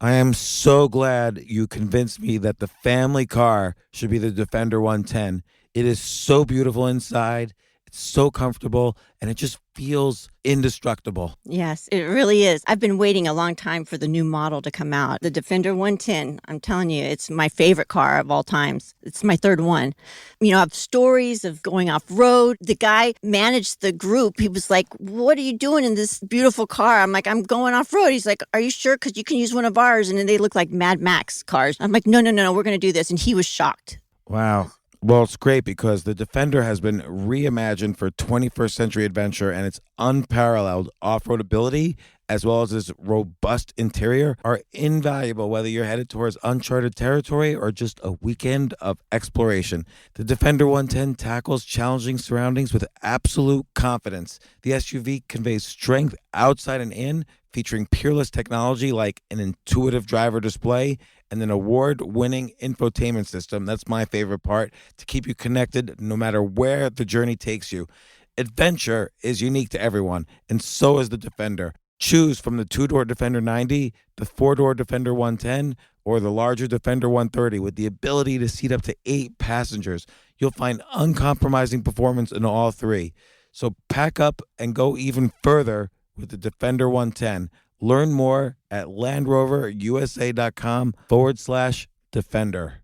I am so glad you convinced me that the family car should be the Defender 110. It is so beautiful inside, it's so comfortable, and it just feels indestructible. Yes, it really is. I've been waiting a long time for the new model to come out. The Defender 110, I'm telling you, it's my favorite car of all times. It's my third one. You know, I have stories of going off road. The guy managed the group. He was like, "What are you doing in this beautiful car?" I'm like, "I'm going off road." He's like, "Are you sure? Because you can use one of ours." And then they look like Mad Max cars. I'm like, "No, no, no, no, we're going to do this." And he was shocked. Wow. Well, it's great because the Defender has been reimagined for 21st century adventure, and its unparalleled off-road ability as well as its robust interior are invaluable whether you're headed towards uncharted territory or just a weekend of exploration. The Defender 110 tackles challenging surroundings with absolute confidence. The SUV conveys strength outside and in, featuring peerless technology like an intuitive driver display and an award-winning infotainment system. That's my favorite part, to keep you connected no matter where the journey takes you. Adventure is unique to everyone, and so is the Defender. Choose from the two-door Defender 90, the four-door Defender 110, or the larger Defender 130 with the ability to seat up to 8 passengers. You'll find uncompromising performance in all three. So pack up and go even further with the Defender 110. Learn more at LandRoverUSA.com/Defender.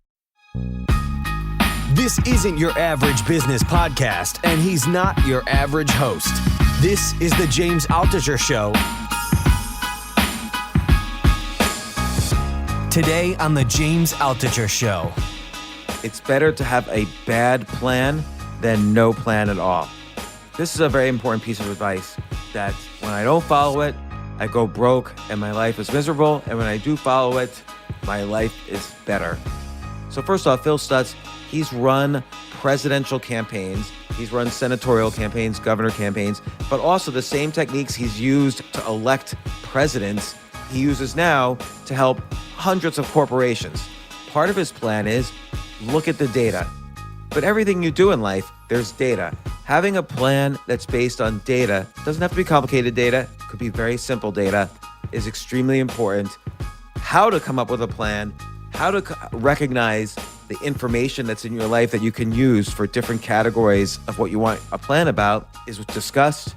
This isn't your average business podcast, and he's not your average host. This is the James Altucher Show. Today on the James Altucher Show. It's better to have a bad plan than no plan at all. This is a very important piece of advice, that when I don't follow it, I go broke and my life is miserable. And when I do follow it, my life is better. So first off, Phil Stutts, he's run presidential campaigns. He's run senatorial campaigns, governor campaigns, but also the same techniques he's used to elect presidents, he uses now to help hundreds of corporations. Part of his plan is look at the data. But everything you do in life, there's data. Having a plan that's based on data, doesn't have to be complicated data, could be very simple data, is extremely important. How to come up with a plan, how to recognize the information that's in your life that you can use for different categories of what you want a plan about is discussed.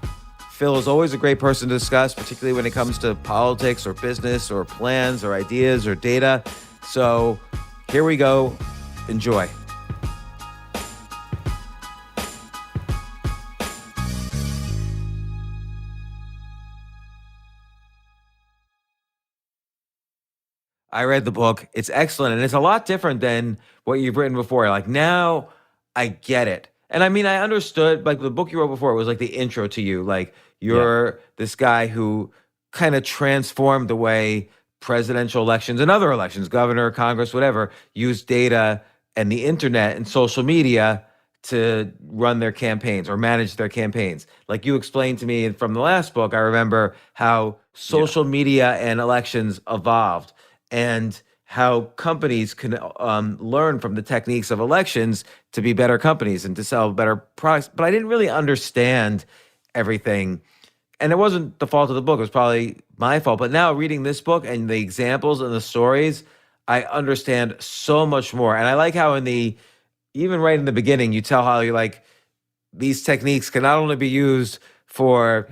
Phil is always a great person to discuss, particularly when it comes to politics or business or plans or ideas or data. So here we go. Enjoy. I read the book. It's excellent. And it's a lot different than what you've written before. Like, now I get it. And I mean, I understood, like, the book you wrote before was like the intro to you. Like, you're this guy who kind of transformed the way presidential elections and other elections, governor, Congress, whatever, use data and the internet and social media to run their campaigns or manage their campaigns. Like you explained to me from the last book, I remember how social media and elections evolved, and how companies can learn from the techniques of elections to be better companies and to sell better products. But I didn't really understand everything. And it wasn't the fault of the book. It was probably my fault. But now reading this book and the examples and the stories, I understand so much more. And I like how even right in the beginning, you tell how you're like, these techniques can not only be used for,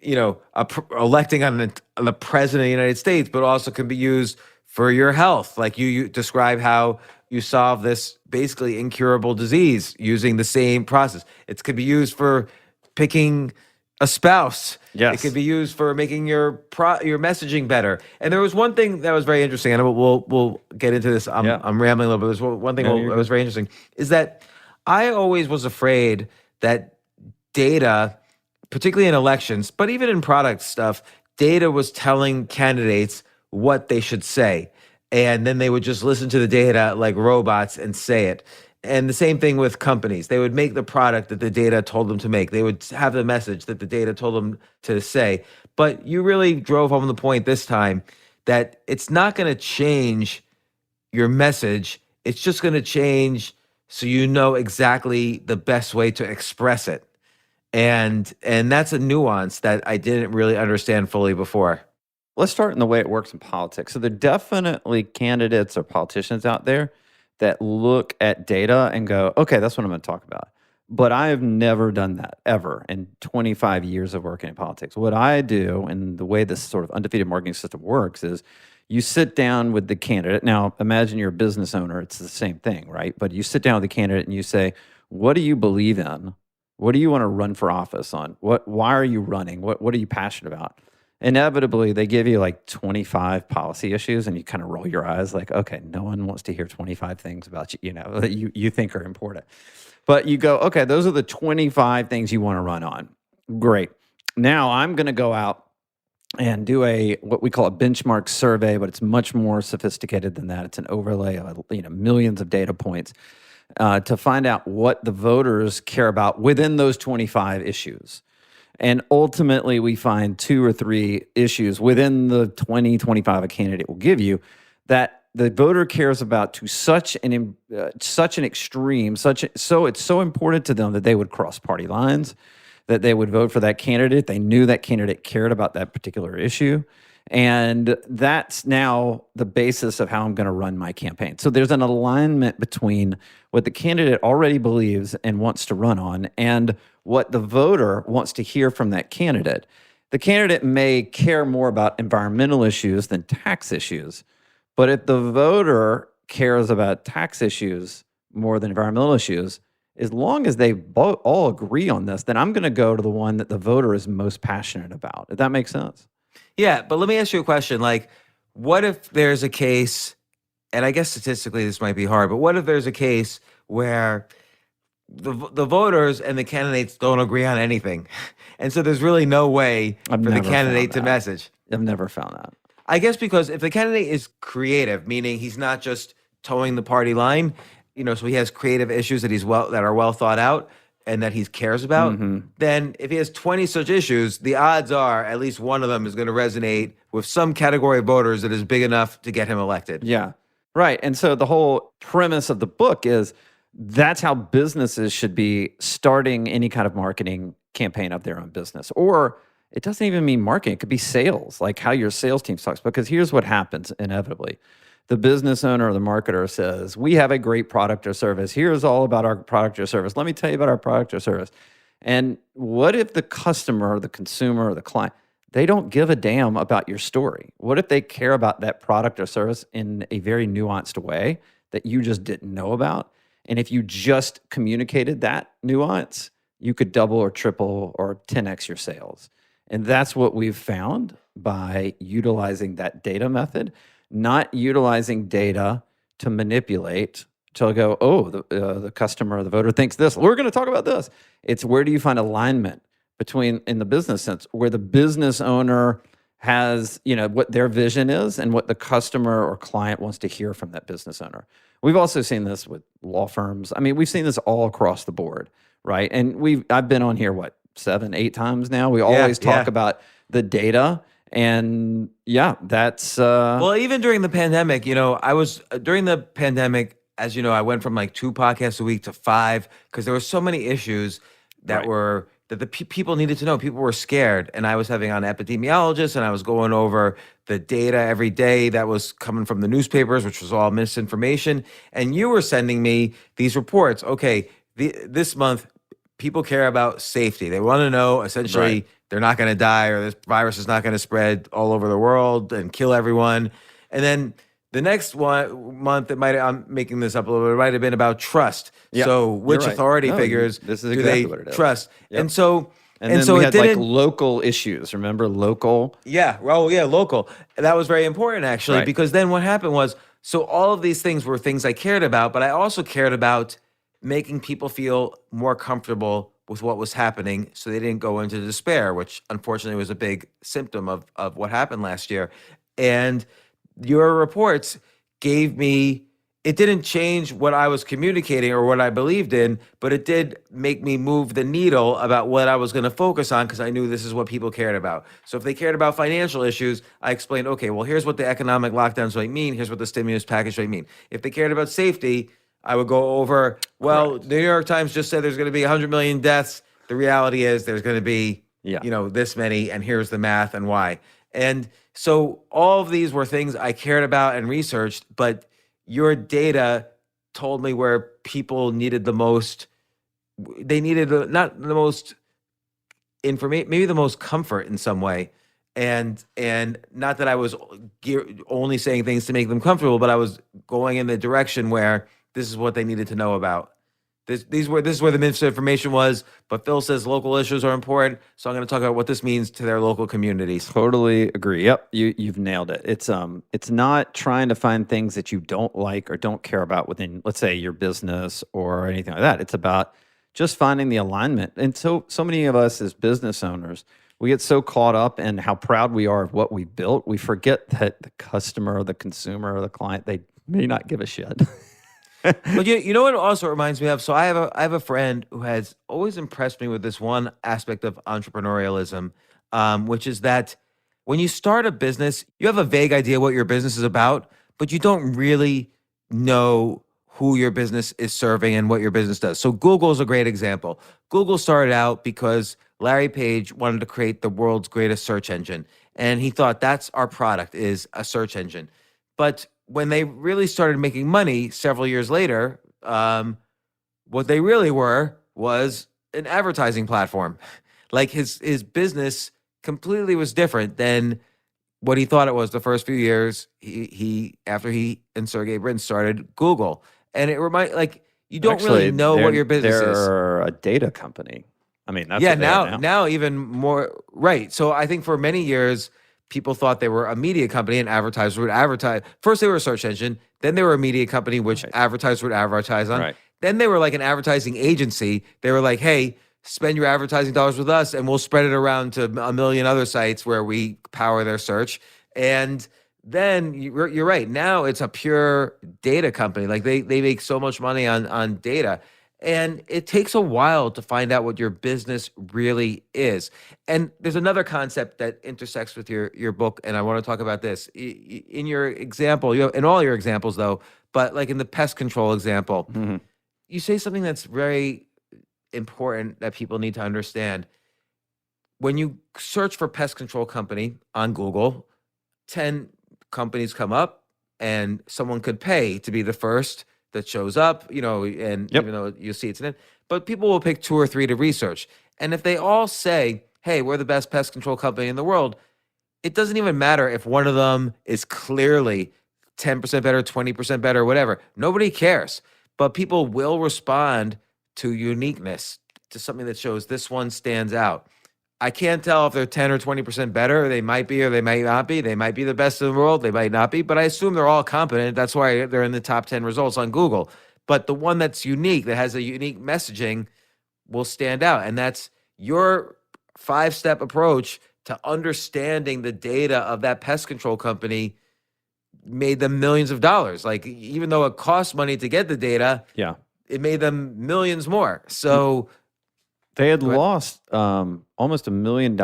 electing on the president of the United States, but also can be used for your health. Like you describe how you solve this basically incurable disease using the same process. It could be used for picking a spouse. Yes. It could be used for making your messaging better. And there was one thing that was very interesting, and we'll get into this. I'm rambling a little bit. There's one thing that was very interesting, is that I always was afraid that data, particularly in elections, but even in product stuff, data was telling candidates what they should say. And then they would just listen to the data like robots and say it. And the same thing with companies. They would make the product that the data told them to make. They would have the message that the data told them to say. But you really drove home the point this time that it's not going to change your message. It's just going to change so you know exactly the best way to express it. And that's a nuance that I didn't really understand fully before. let's start in the way it works in politics. So there are definitely candidates or politicians out there that look at data and go, okay, that's what I'm going to talk about. But I have never done that ever in 25 years of working in politics. What I do, and the way this sort of undefeated marketing system works, is you sit down with the candidate. Now, imagine you're a business owner. It's the same thing, right? But you sit down with the candidate and you say, what do you believe in? What do you want to run for office on? Why are you running? What are you passionate about? Inevitably, they give you like 25 policy issues, and you kind of roll your eyes like, okay, no one wants to hear 25 things about you, that you think are important. But you go, okay, those are the 25 things you want to run on. Great. Now I'm going to go out and do what we call a benchmark survey, but it's much more sophisticated than that. It's an overlay of millions of data points to find out what the voters care about within those 25 issues. And ultimately, we find 2 or 3 issues within the 20, 25 a candidate will give you that the voter cares about to such an extreme, so it's so important to them that they would cross party lines, that they would vote for that candidate. They knew that candidate cared about that particular issue. And that's now the basis of how I'm going to run my campaign. So there's an alignment between what the candidate already believes and wants to run on and what the voter wants to hear from that candidate. The candidate may care more about environmental issues than tax issues, but if the voter cares about tax issues more than environmental issues, as long as they all agree on this, then I'm going to go to the one that the voter is most passionate about. If that makes sense? Yeah, but let me ask you a question. Like, what if there's a case, and I guess statistically this might be hard, but what if there's a case where the voters and the candidates don't agree on anything, and so there's really no way for the candidate to message? I've never found that. I guess because if the candidate is creative, meaning he's not just towing the party line, so he has creative issues that that are well thought out and that he cares about, then if he has 20 such issues, the odds are at least one of them is going to resonate with some category of voters that is big enough to get him elected. Yeah, right. And so the whole premise of the book is that's how businesses should be starting any kind of marketing campaign of their own business. Or it doesn't even mean marketing. It could be sales, like how your sales team talks. Because here's what happens inevitably. The business owner or the marketer says, we have a great product or service. Here's all about our product or service. Let me tell you about our product or service. And what if the customer, the consumer, or the client, they don't give a damn about your story? What if they care about that product or service in a very nuanced way that you just didn't know about? And if you just communicated that nuance, you could double or triple or 10x your sales. And that's what we've found by utilizing that data method, not utilizing data to manipulate, to go, the customer or the voter thinks this. We're going to talk about this. It's where do you find alignment between, in the business sense, where the business owner has, what their vision is and what the customer or client wants to hear from that business owner. We've also seen this with law firms. I mean, we've seen this all across the board, right? And I've been on here, 7, 8 times now. We always talk about the data. And that's well, even during the pandemic, during the pandemic, as you know, I went from like 2 podcasts a week to 5 because there were so many issues that were that the people needed to know. People were scared, and I was having on epidemiologists, and I was going over the data every day that was coming from the newspapers, which was all misinformation. And you were sending me these reports. Okay, this month, people care about safety. They want to know essentially they're not going to die, or this virus is not going to spread all over the world and kill everyone. And then the next month, I'm making this up a little bit, it might have been about trust. Yeah, so which authority figures this is do exactly they what it is. trust? Yep. And so we it had didn't, local issues. Remember local? Yeah. Oh, yeah, local. And that was very important, actually, Right. because then what happened was, so all of these things were things I cared about, but I also cared about making people feel more comfortable with what was happening so they didn't go into despair, which unfortunately was a big symptom of what happened last year. And your reports gave me, it didn't change what I was communicating or what I believed in, but it did make me move the needle about what I was going to focus on because I knew this is what people cared about. So if they cared about financial issues, I explained, okay, well, here's what the economic lockdowns might mean. Here's what the stimulus package might mean. If they cared about safety, I would go over, well, Correct. the New York Times just said there's going to be 100 million deaths. The reality is there's going to be, this many, and here's the math and why. And So all of these were things I cared about and researched, but your data told me where people needed the most. They needed not the most information, maybe the most comfort in some way. And not that I was only saying things to make them comfortable, but I was going in the direction where this is what they needed to know about. This is where the misinformation was. But Phill says local issues are important, so I'm going to talk about what this means to their local communities. Totally agree. Yep, you've nailed it. It's not trying to find things that you don't like or don't care about within, let's say, your business or anything like that. It's about just finding the alignment. And so many of us as business owners, we get so caught up in how proud we are of what we built, we forget that the customer, the consumer, or the client, they may not give a shit. But you know what it also reminds me of? So I have a friend who has always impressed me with this one aspect of entrepreneurialism, which is that when you start a business, you have a vague idea what your business is about, but you don't really know who your business is serving and what your business does. So Google is a great example. Google started out because Larry Page wanted to create the world's greatest search engine, and he thought that's our product, is a search engine. But when they really started making money several years later, what they really were was an advertising platform. Like his business completely was different than what he thought it was the first few years. He after he and Sergey Brin started Google, and it you don't really know what your business is. They're a data company. I mean, that's yeah. what they are Now even more right. So I think for many years, people thought they were a media company and advertisers would advertise. First, they were a search engine. Then they were a media company, which advertisers would advertise on. Right. Then they were like an advertising agency. They were like, hey, spend your advertising dollars with us and we'll spread it around to a million other sites where we power their search. And then you're right. Now it's a pure data company. Like they make so much money on data. And it takes a while to find out what your business really is. And there's another concept that intersects with your book, and I want to talk about this. In your example, in all your examples though, but like in the pest control example, you say something that's very important that people need to understand. When you search for pest control company on Google, 10 companies come up and someone could pay to be the first that shows up, and even though you see it's in it, but people will pick 2 or 3 to research. And if they all say, hey, we're the best pest control company in the world, it doesn't even matter if one of them is clearly 10% better, 20% better, whatever. Nobody cares. But people will respond to uniqueness, to something that shows this one stands out. I can't tell if they're 10 or 20% better. They might be or they might not be. They might be the best in the world. They might not be. But I assume they're all competent. That's why they're in the top 10 results on Google. But the one that's unique, that has a unique messaging, will stand out. And that's your 5-step approach to understanding the data of that pest control company made them millions of dollars. Like, even though it costs money to get the data, it made them millions more. So they had lost almost $1 million.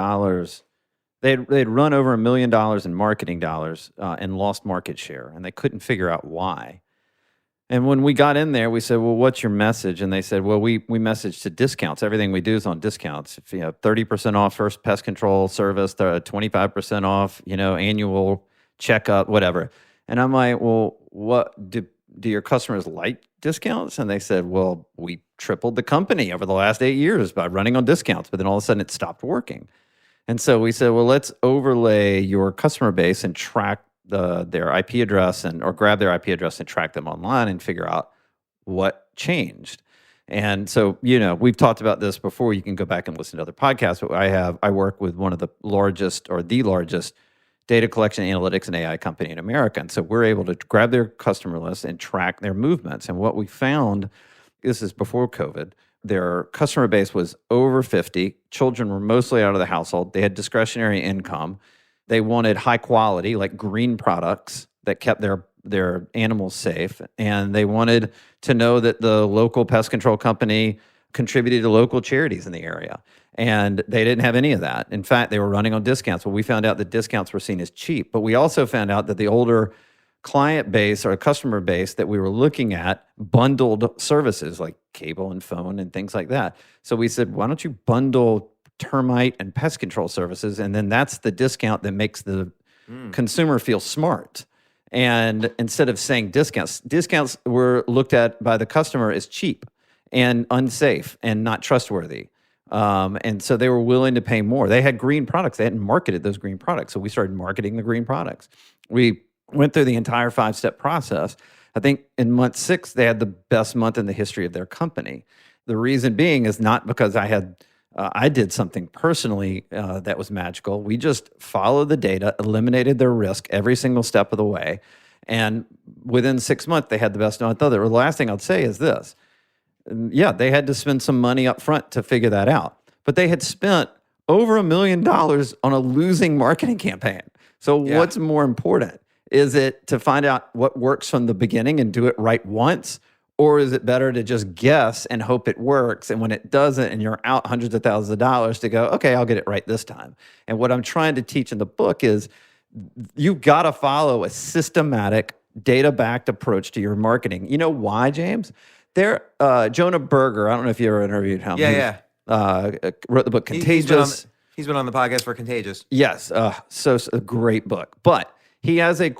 They'd run over $1 million in marketing dollars and lost market share, and they couldn't figure out why. And when we got in there, we said, well, what's your message? And they said, well, we message to discounts. Everything we do is on discounts. If you have 30% off first pest control service, 25% off, annual checkup, whatever. And I'm like, well, what do your customers like discounts? And they said, well, we tripled the company over the last 8 years by running on discounts, but then all of a sudden it stopped working. And so we said, well, let's overlay your customer base and track their IP address or grab their IP address and track them online and figure out what changed. And so, we've talked about this before. You can go back and listen to other podcasts, but I work with one of the largest or the largest data collection, analytics, and AI company in America. And so we're able to grab their customer list and track their movements. And what we found, this is before COVID, their customer base was over 50. Children were mostly out of the household. They had discretionary income. They wanted high quality, like green products that kept their animals safe. And they wanted to know that the local pest control company contributed to local charities in the area. And they didn't have any of that. In fact, they were running on discounts. Well, we found out that discounts were seen as cheap. But we also found out that the older client base or customer base that we were looking at bundled services like cable and phone and things like that. So we said, why don't you bundle termite and pest control services? And then that's the discount that makes the consumer feels smart. And instead of saying discounts were looked at by the customer as cheap and unsafe and not trustworthy. And so they were willing to pay more. They had green products. They hadn't marketed those green products. So we started marketing the green products. We went through the entire 5-step process. I think in month 6, they had the best month in the history of their company. The reason being is not because I did something personally that was magical. We just followed the data, eliminated their risk every single step of the way. And within 6 months, they had the best month of it. The last thing I'd say is this. Yeah, they had to spend some money up front to figure that out. But they had spent over $1 million on a losing marketing campaign. So what's more important? Is it to find out what works from the beginning and do it right once? Or is it better to just guess and hope it works? And when it doesn't and you're out hundreds of thousands of dollars to go, okay, I'll get it right this time. And what I'm trying to teach in the book is you've got to follow a systematic, data-backed approach to your marketing. You know why, James? Jonah Berger, I don't know if you ever interviewed him. Wrote the book Contagious. He's been on the podcast for Contagious. Yes, so a great book. But he has a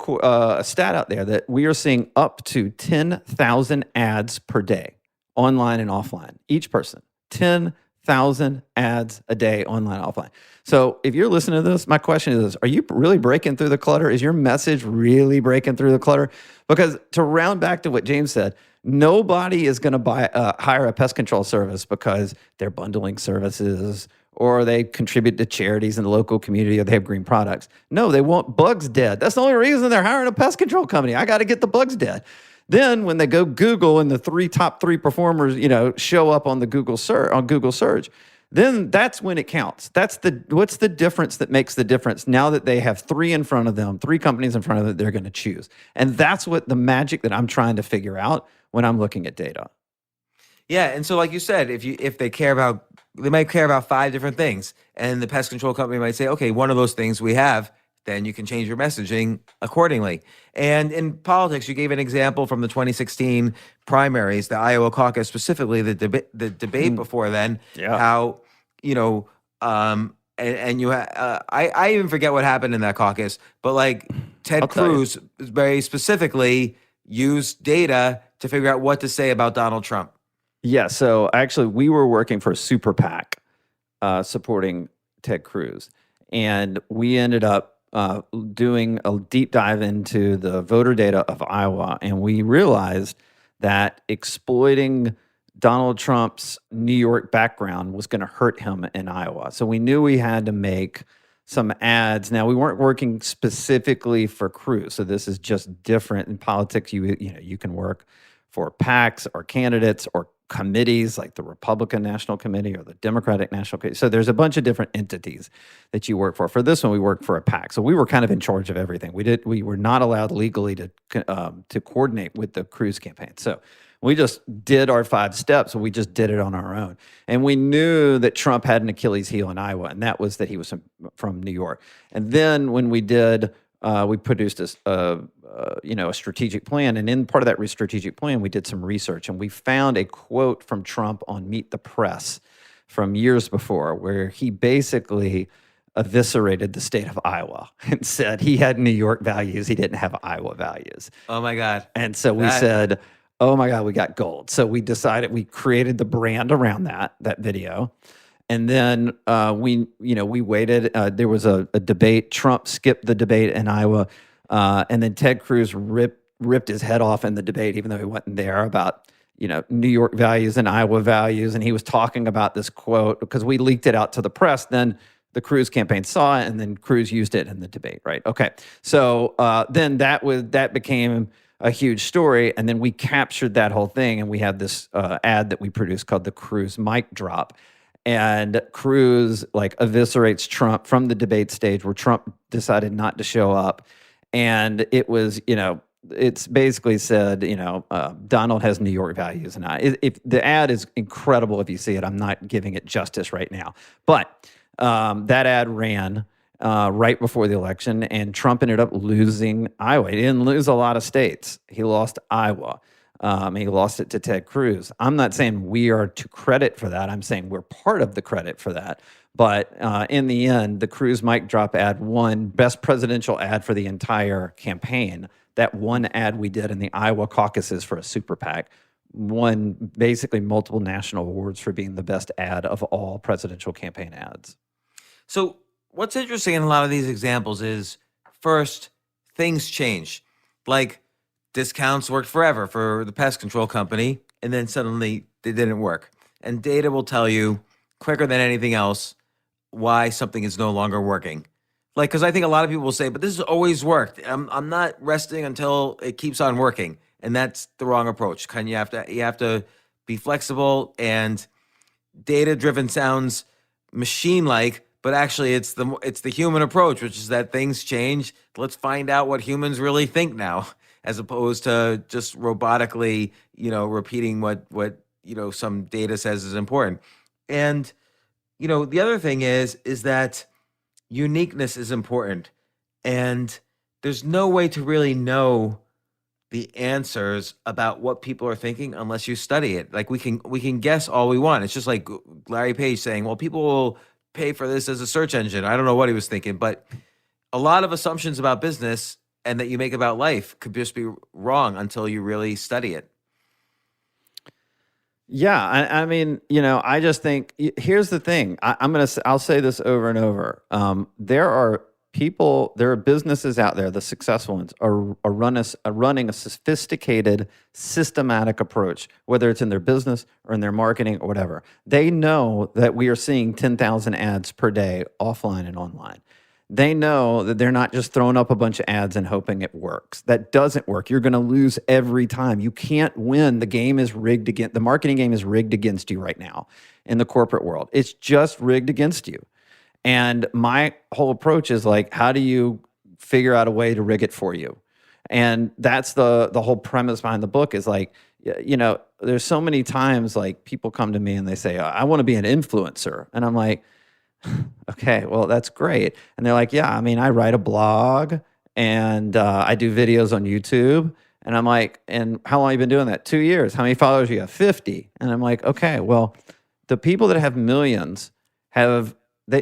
stat out there that we are seeing up to 10,000 ads per day, online and offline. Each person, 10,000 ads a day, online, offline. So if you're listening to this, my question is, are you really breaking through the clutter? Is your message really breaking through the clutter? Because to round back to what James said, nobody is going to hire a pest control service because they're bundling services or they contribute to charities in the local community or they have green products. No, they want bugs dead. That's the only reason they're hiring a pest control company. I got to get the bugs dead. Then when they go Google and the top three performers, show up on the Google search, then that's when it counts. What's the difference that makes the difference now that they have 3 in front of them, 3 companies in front of them they're going to choose. And that's what the magic that I'm trying to figure out when I'm looking at data. Yeah, and so like you said, if they care about, they might care about 5 different things, and the pest control company might say, okay, one of those things we have, then you can change your messaging accordingly. And in politics, you gave an example from the 2016 primaries, the Iowa caucus specifically, the debate before then, how, I even forget what happened in that caucus, but like Ted Cruz very specifically used data to figure out what to say about Donald Trump. Yeah, so actually we were working for a super PAC supporting Ted Cruz, and we ended up doing a deep dive into the voter data of Iowa, and we realized that exploiting Donald Trump's New York background was going to hurt him in Iowa. So we knew we had to make some ads. Now, we weren't working specifically for Cruz, so this is just different. In politics, you can work for PACs or candidates or committees like the Republican National Committee or the Democratic National Committee. So there's a bunch of different entities that you work for. For this one, we worked for a PAC. So we were kind of in charge of everything. We were not allowed legally to coordinate with the Cruz campaign. So we just did our 5 steps. We just did it on our own. And we knew that Trump had an Achilles heel in Iowa, and that was that he was from New York. And then when we did, we produced a strategic plan. And in part of that strategic plan, we did some research, and we found a quote from Trump on Meet the Press from years before, where he basically eviscerated the state of Iowa and said he had New York values. He didn't have Iowa values. Oh my God. And so we said, oh my God, we got gold. So we decided, we created the brand around that video. And then we waited. There was a debate. Trump skipped the debate in Iowa. And then Ted Cruz ripped his head off in the debate, even though he wasn't there, about New York values and Iowa values. And he was talking about this quote because we leaked it out to the press. Then the Cruz campaign saw it, and then Cruz used it in the debate, right? Okay. So then that became a huge story. And then we captured that whole thing, and we had this ad that we produced called the Cruz Mic Drop. And Cruz eviscerates Trump from the debate stage where Trump decided not to show up. And it was, it's basically said, Donald has New York values. And if the ad is incredible if you see it. I'm not giving it justice right now. But that ad ran right before the election, and Trump ended up losing Iowa. He didn't lose a lot of states. He lost Iowa. He lost it to Ted Cruz. I'm not saying we are to credit for that. I'm saying we're part of the credit for that. But in the end, the Cruz mic drop ad won best presidential ad for the entire campaign. That one ad we did in the Iowa caucuses for a super PAC won basically multiple national awards for being the best ad of all presidential campaign ads. So what's interesting in a lot of these examples is, first, things change. Like discounts worked forever for the pest control company, and then suddenly they didn't work. And data will tell you quicker than anything else why something is no longer working. Like, because I think a lot of people will say, but this has always worked. I'm not resting until it keeps on working. And that's the wrong approach. You have to be flexible, and data-driven sounds machine-like, but actually it's the human approach, which is that things change. Let's find out what humans really think now, as opposed to just robotically, repeating what some data says is important. And the other thing is that uniqueness is important, and there's no way to really know the answers about what people are thinking unless you study it. Like we can guess all we want. It's just like Larry Page saying, well, people will pay for this as a search engine. I don't know what he was thinking, but a lot of assumptions about business and that you make about life could just be wrong until you really study it. Yeah, I mean, I just think here's the thing. I'll say this over and over. There are businesses out there, the successful ones, are running a sophisticated, systematic approach, whether it's in their business or in their marketing or whatever. They know that we are seeing 10,000 ads per day offline and online. They know that they're not just throwing up a bunch of ads and hoping it works. That doesn't work. You're going to lose every time. You can't win. The game is rigged against, the marketing game is rigged against you right now in the corporate world. It's just rigged against you. And my whole approach is like, how do you figure out a way to rig it for you? And that's the whole premise behind the book is like, there's so many times like people come to me and they say, I want to be an influencer. And I'm like, okay, well, that's great. And they're like, yeah, I mean, I write a blog and I do videos on YouTube. And I'm like, and how long have you been doing that? 2 years. How many followers do you have? 50. And I'm like, okay, well, the people that have millions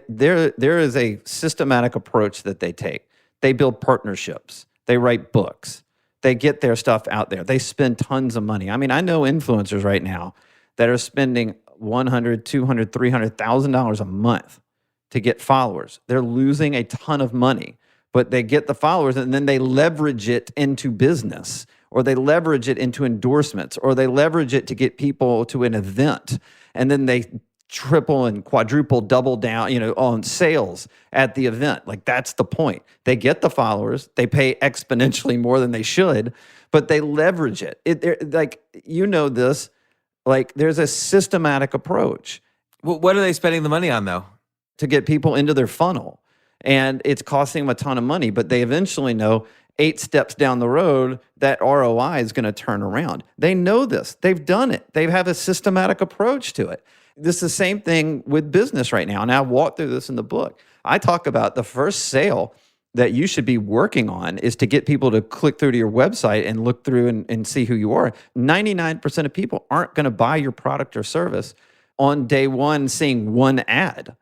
there is a systematic approach that they take. They build partnerships. They write books. They get their stuff out there. They spend tons of money. I mean, I know influencers right now that are spending $100,000, $200,000, $300,000 a month to get followers. They're losing a ton of money, but they get the followers and then they leverage it into business, or they leverage it into endorsements, or they leverage it to get people to an event. And then they triple and quadruple, double down, on sales at the event. Like that's the point. They get the followers, they pay exponentially more than they should, but they leverage it. This, like there's a systematic approach. Well, what are they spending the money on though? To get people into their funnel. And it's costing them a ton of money, but they eventually know 8 steps down the road that ROI is going to turn around. They know this. They've done it. They have a systematic approach to it. This is the same thing with business right now. And I walk through this in the book. I talk about the first sale that you should be working on is to get people to click through to your website and look through and see who you are. 99% of people aren't going to buy your product or service on day one seeing one ad.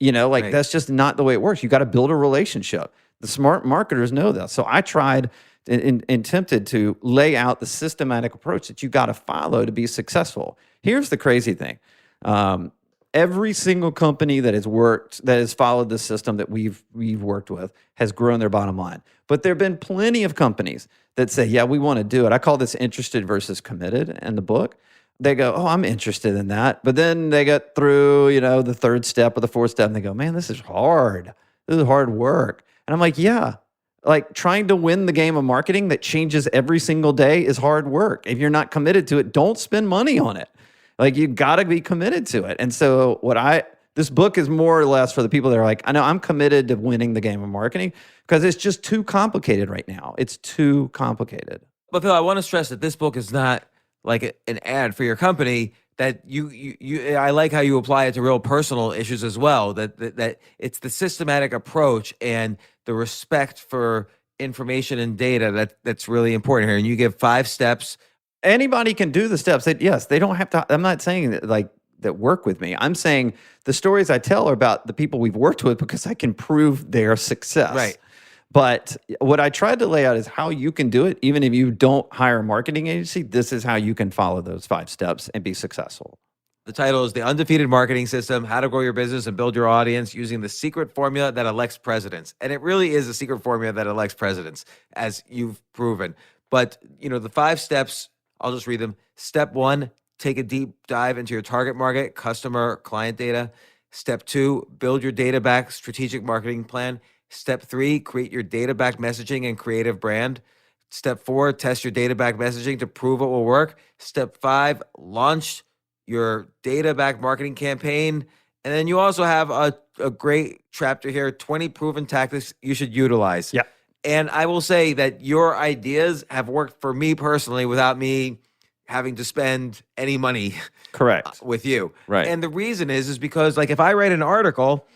Right. That's just not the way it works. You got to build a relationship. The smart marketers know that. So I tried and attempted to lay out the systematic approach that you got to follow to be successful. Here's the crazy thing. Every single company that has followed this system that we've worked with has grown their bottom line. But there have been plenty of companies that say, yeah, we want to do it. I call this interested versus committed in the book. They go, oh, I'm interested in that. But then they get through, the third step or the fourth step and they go, man, this is hard. This is hard work. And I'm like, yeah, like trying to win the game of marketing that changes every single day is hard work. If you're not committed to it, don't spend money on it. Like you got to be committed to it. And so this book is more or less for the people that are like, I know I'm committed to winning the game of marketing because it's just too complicated right now. It's too complicated. But Phil, I want to stress that this book is not like an ad for your company. That I like how you apply it to real personal issues as well. That it's the systematic approach and the respect for information and data that's really important here. And you give 5 steps Anybody can do the steps. Yes, they don't have to. I'm not saying that that work with me. I'm saying the stories I tell are about the people we've worked with because I can prove their success. Right. But what I tried to lay out is how you can do it, even if you don't hire a marketing agency. This is how you can follow those 5 steps and be successful. The title is The Undefeated Marketing System, How to Grow Your Business and Build Your Audience Using the Secret Formula That Elects Presidents. And it really is a secret formula that elects presidents, as you've proven. But, the 5 steps, I'll just read them. Step 1, take a deep dive into your target market, customer, client data. Step 2, build your data-backed strategic marketing plan. Step 3, create your data-backed messaging and creative brand. Step 4, test your data-backed messaging to prove it will work. Step 5, launch your data-backed marketing campaign. And then you also have a great chapter here, 20 proven tactics you should utilize. Yeah. And I will say that your ideas have worked for me personally without me having to spend any money Correct. with you. Right. And the reason is because if I write an article,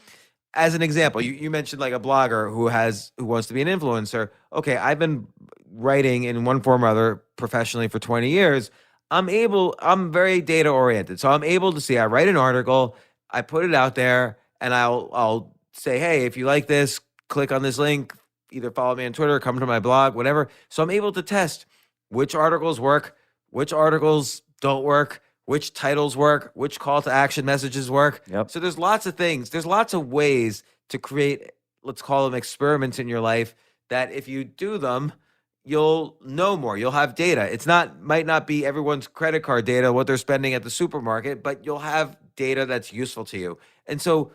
as an example, you mentioned a blogger who wants to be an influencer. Okay, I've been writing in one form or other professionally for 20 years. I'm very data oriented. So I'm able to see, I write an article, I put it out there, and I'll say, hey, if you like this, click on this link, either follow me on Twitter, come to my blog, whatever. So I'm able to test which articles work, which articles don't work, which titles work, which call to action messages work. Yep. So there's lots of things. There's lots of ways to create, let's call them experiments in your life, that if you do them, you'll know more. You'll have data. Might not be everyone's credit card data, what they're spending at the supermarket, but you'll have data that's useful to you. And so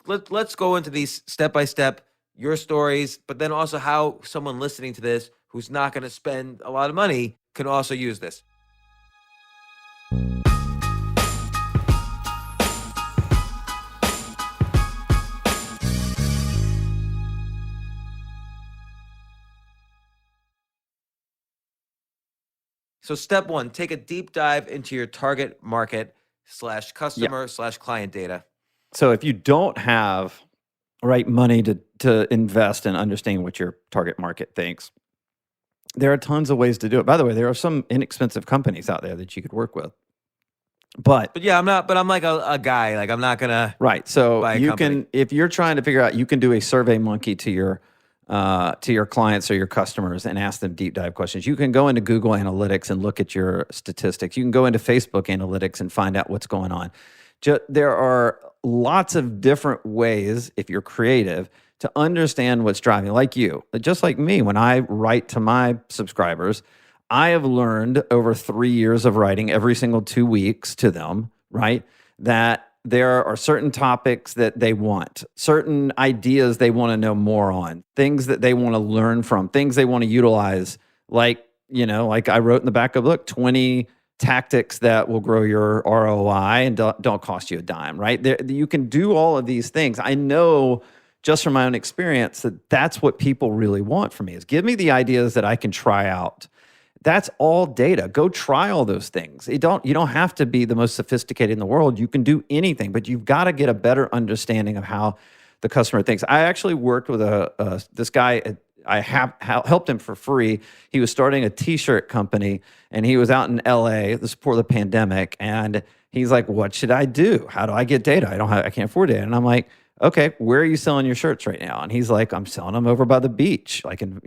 let's go into these step by step, your stories, but then also how someone listening to this who's not going to spend a lot of money can also use this. So step 1, take a deep dive into your target market / customer / client data. So if you don't have money to invest in understanding what your target market thinks, there are tons of ways to do it. By the way, there are some inexpensive companies out there that you could work with. But yeah, I'm like a guy. I'm not gonna So buy a you company. can, if you're trying to figure out, you can do a Survey Monkey to your clients or your customers and ask them deep dive questions. You can go into Google Analytics and look at your statistics. You can go into Facebook Analytics and find out what's going on. There are lots of different ways, if you're creative, to understand what's driving. Like you, just like me, when I write to my subscribers, I have learned over 3 years of writing every single 2 weeks to them, right, that there are certain topics that they want, certain ideas they want to know more on, things that they want to learn from, things they want to utilize. Like I wrote in the back of the book, 20 tactics that will grow your ROI and don't cost you a dime, right? You can do all of these things. I know just from my own experience that that's what people really want from me, is give me the ideas that I can try out. That's all data. Go try all those things. You don't have to be the most sophisticated in the world. You can do anything, but you've got to get a better understanding of how the customer thinks. I actually worked with this guy. I helped him for free. He was starting a T-shirt company, and he was out in LA. This is before the pandemic, and he's like, "What should I do? How do I get data? I can't afford it." And I'm like, "Okay, where are you selling your shirts right now?" And he's like, "I'm selling them over by the beach, And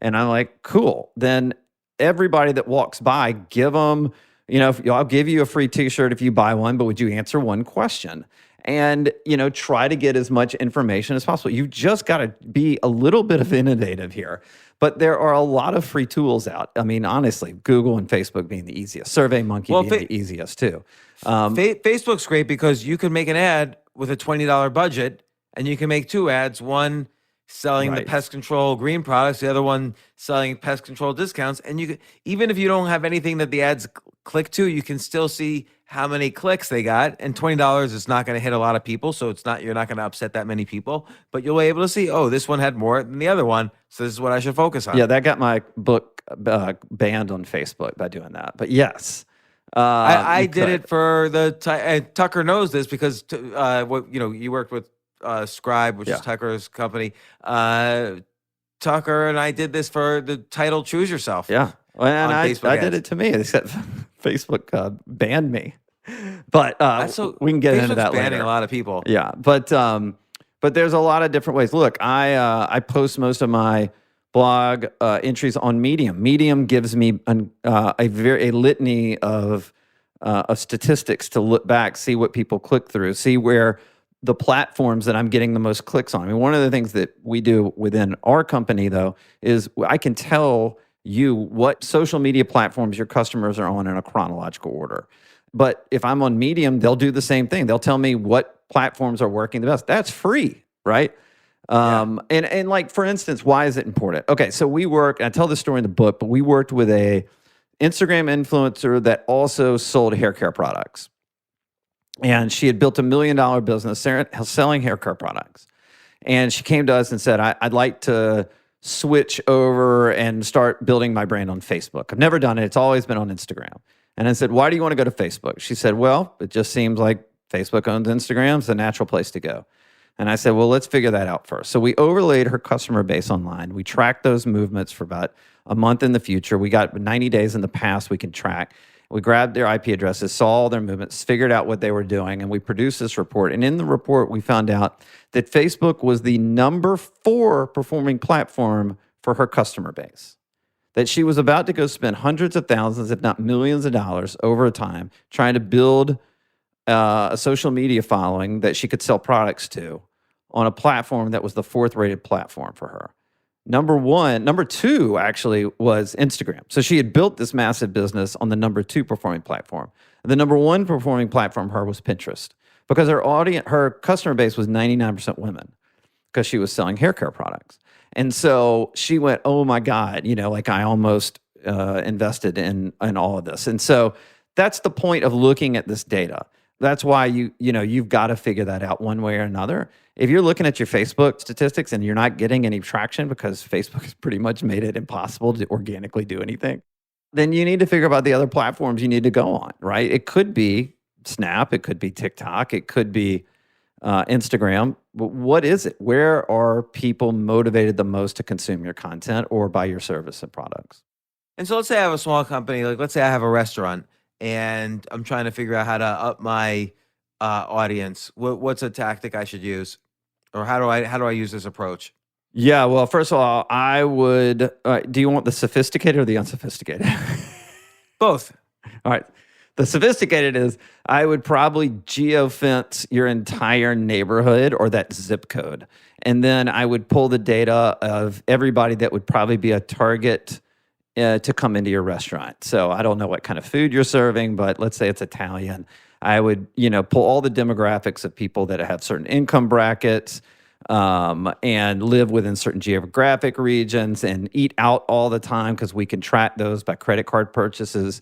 I'm like, "Cool." Then everybody that walks by, give them, I'll give you a free T-shirt if you buy one, but would you answer one question? And, try to get as much information as possible. You've just got to be a little bit of innovative here. But there are a lot of free tools out. I mean, honestly, Google and Facebook being the easiest, Survey Monkey being the easiest too. Facebook's great because you can make an ad with a $20 budget, and you can make 2 ads, one selling the pest control green products, the other one selling pest control discounts. And you can, even if you don't have anything that the ads click to, you can still see how many clicks they got. And $20 is not going to hit a lot of people, so you're not going to upset that many people. But you'll be able to see, oh, this one had more than the other one, so this is what I should focus on. Yeah, that got my book banned on Facebook by doing that. But yes, I did it for and Tucker knows this because you worked with Scribe, which is Tucker's company. Tucker and I did this for the title Choose Yourself. Yeah. And on I Facebook did ads. it to me. Except Facebook banned me. But That's so we can get into Facebook's that banning later. a lot of people. Yeah, but there's a lot of different ways. Look, I post most of my blog entries on Medium. Medium gives me a litany of statistics to look back, see what people click through, see where the platforms that I'm getting the most clicks on. I mean, one of the things that we do within our company, though, is I can tell you what social media platforms your customers are on in a chronological order. But if I'm on Medium, they'll do the same thing. They'll tell me what platforms are working the best. That's free, right? And like, for instance, why is it important? Okay, so we work, and I tell this story in the book, but we worked with a Instagram influencer that also sold hair care products. And she had built $1 million business selling hair care products. And she came to us and said, I'd like to switch over and start building my brand on Facebook. I've never done it. It's always been on Instagram. And I said, why do you want to go to Facebook? She said, well, it just seems like Facebook owns Instagram. It's a natural place to go. And I said, well, let's figure that out first. So we overlaid her customer base online. We tracked those movements for about a month in the future. We got 90 days in the past we can track. We grabbed their IP addresses, saw all their movements, figured out what they were doing, and we produced this report. And in the report, we found out that Facebook was the number 4 performing platform for her customer base. That she was about to go spend hundreds of thousands, if not millions of dollars over time trying to build a social media following that she could sell products to on a platform that was the 4th rated platform for her. Number 2 actually was Instagram. So she had built this massive business on the number 2 performing platform. The number 1 performing platform for her was Pinterest because her customer base was 99% women because she was selling hair care products. And so she went, oh my God, like I almost invested in all of this. And so that's the point of looking at this data. That's why you've got to figure that out one way or another. If you're looking at your Facebook statistics and you're not getting any traction because Facebook has pretty much made it impossible to organically do anything, then you need to figure out the other platforms you need to go on, right? It could be Snap, it could be TikTok, it could be Instagram. But what is it? Where are people motivated the most to consume your content or buy your service and products? And so let's say I have a small company, like let's say I have a restaurant and I'm trying to figure out how to up my audience. What's a tactic I should use? Or how do I use this approach? Yeah, well, first of all, I would, do you want the sophisticated or the unsophisticated? Both. All right. The sophisticated is I would probably geofence your entire neighborhood or that zip code. And then I would pull the data of everybody that would probably be a target to come into your restaurant. So I don't know what kind of food you're serving, but let's say it's Italian. I would, pull all the demographics of people that have certain income brackets and live within certain geographic regions and eat out all the time because we can track those by credit card purchases.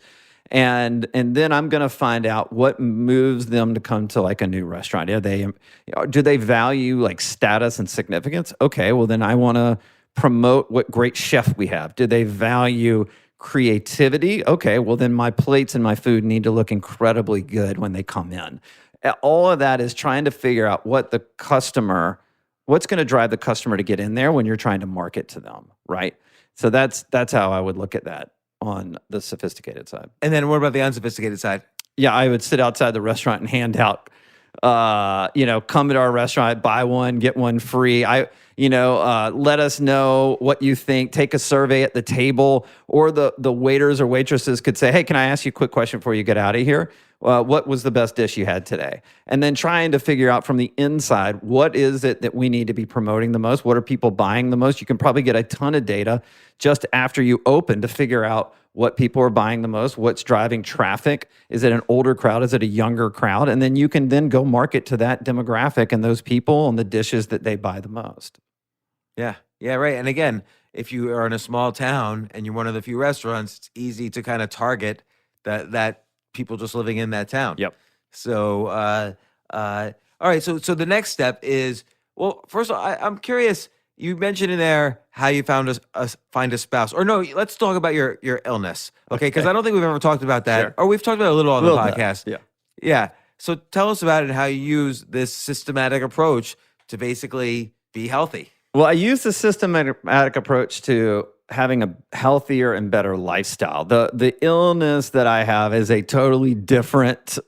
And then I'm going to find out what moves them to come to like a new restaurant. Do they value like status and significance? Okay, well then I want to promote what great chef we have. Do they value creativity? Okay, well then my plates and my food need to look incredibly good when they come in. All of that is trying to figure out what's going to drive the customer to get in there when you're trying to market to them, right? So that's how I would look at that on the sophisticated side. And then what about the unsophisticated side? Yeah, I would sit outside the restaurant and hand out, come to our restaurant, buy one, get one free. Let us know what you think. Take a survey at the table, or the waiters or waitresses could say, hey, can I ask you a quick question before you get out of here? What was the best dish you had today? And then trying to figure out from the inside, what is it that we need to be promoting the most? What are people buying the most? You can probably get a ton of data just after you open to figure out what people are buying the most, what's driving traffic. Is it an older crowd? Is it a younger crowd? And then you can then go market to that demographic and those people and the dishes that they buy the most. Yeah, right. And again, if you are in a small town and you're one of the few restaurants, it's easy to kind of target that people just living in that town. Yep. So, all right. So the next step is, well, first of all, I'm curious. You mentioned in there how you find a spouse. Or no, let's talk about your illness, okay? Because I don't think we've ever talked about that. Sure. Or we've talked about it a little on the podcast. Yeah. Yeah. So tell us about it and how you use this systematic approach to basically be healthy. Well, I use the systematic approach to having a healthier and better lifestyle. The illness that I have is a totally different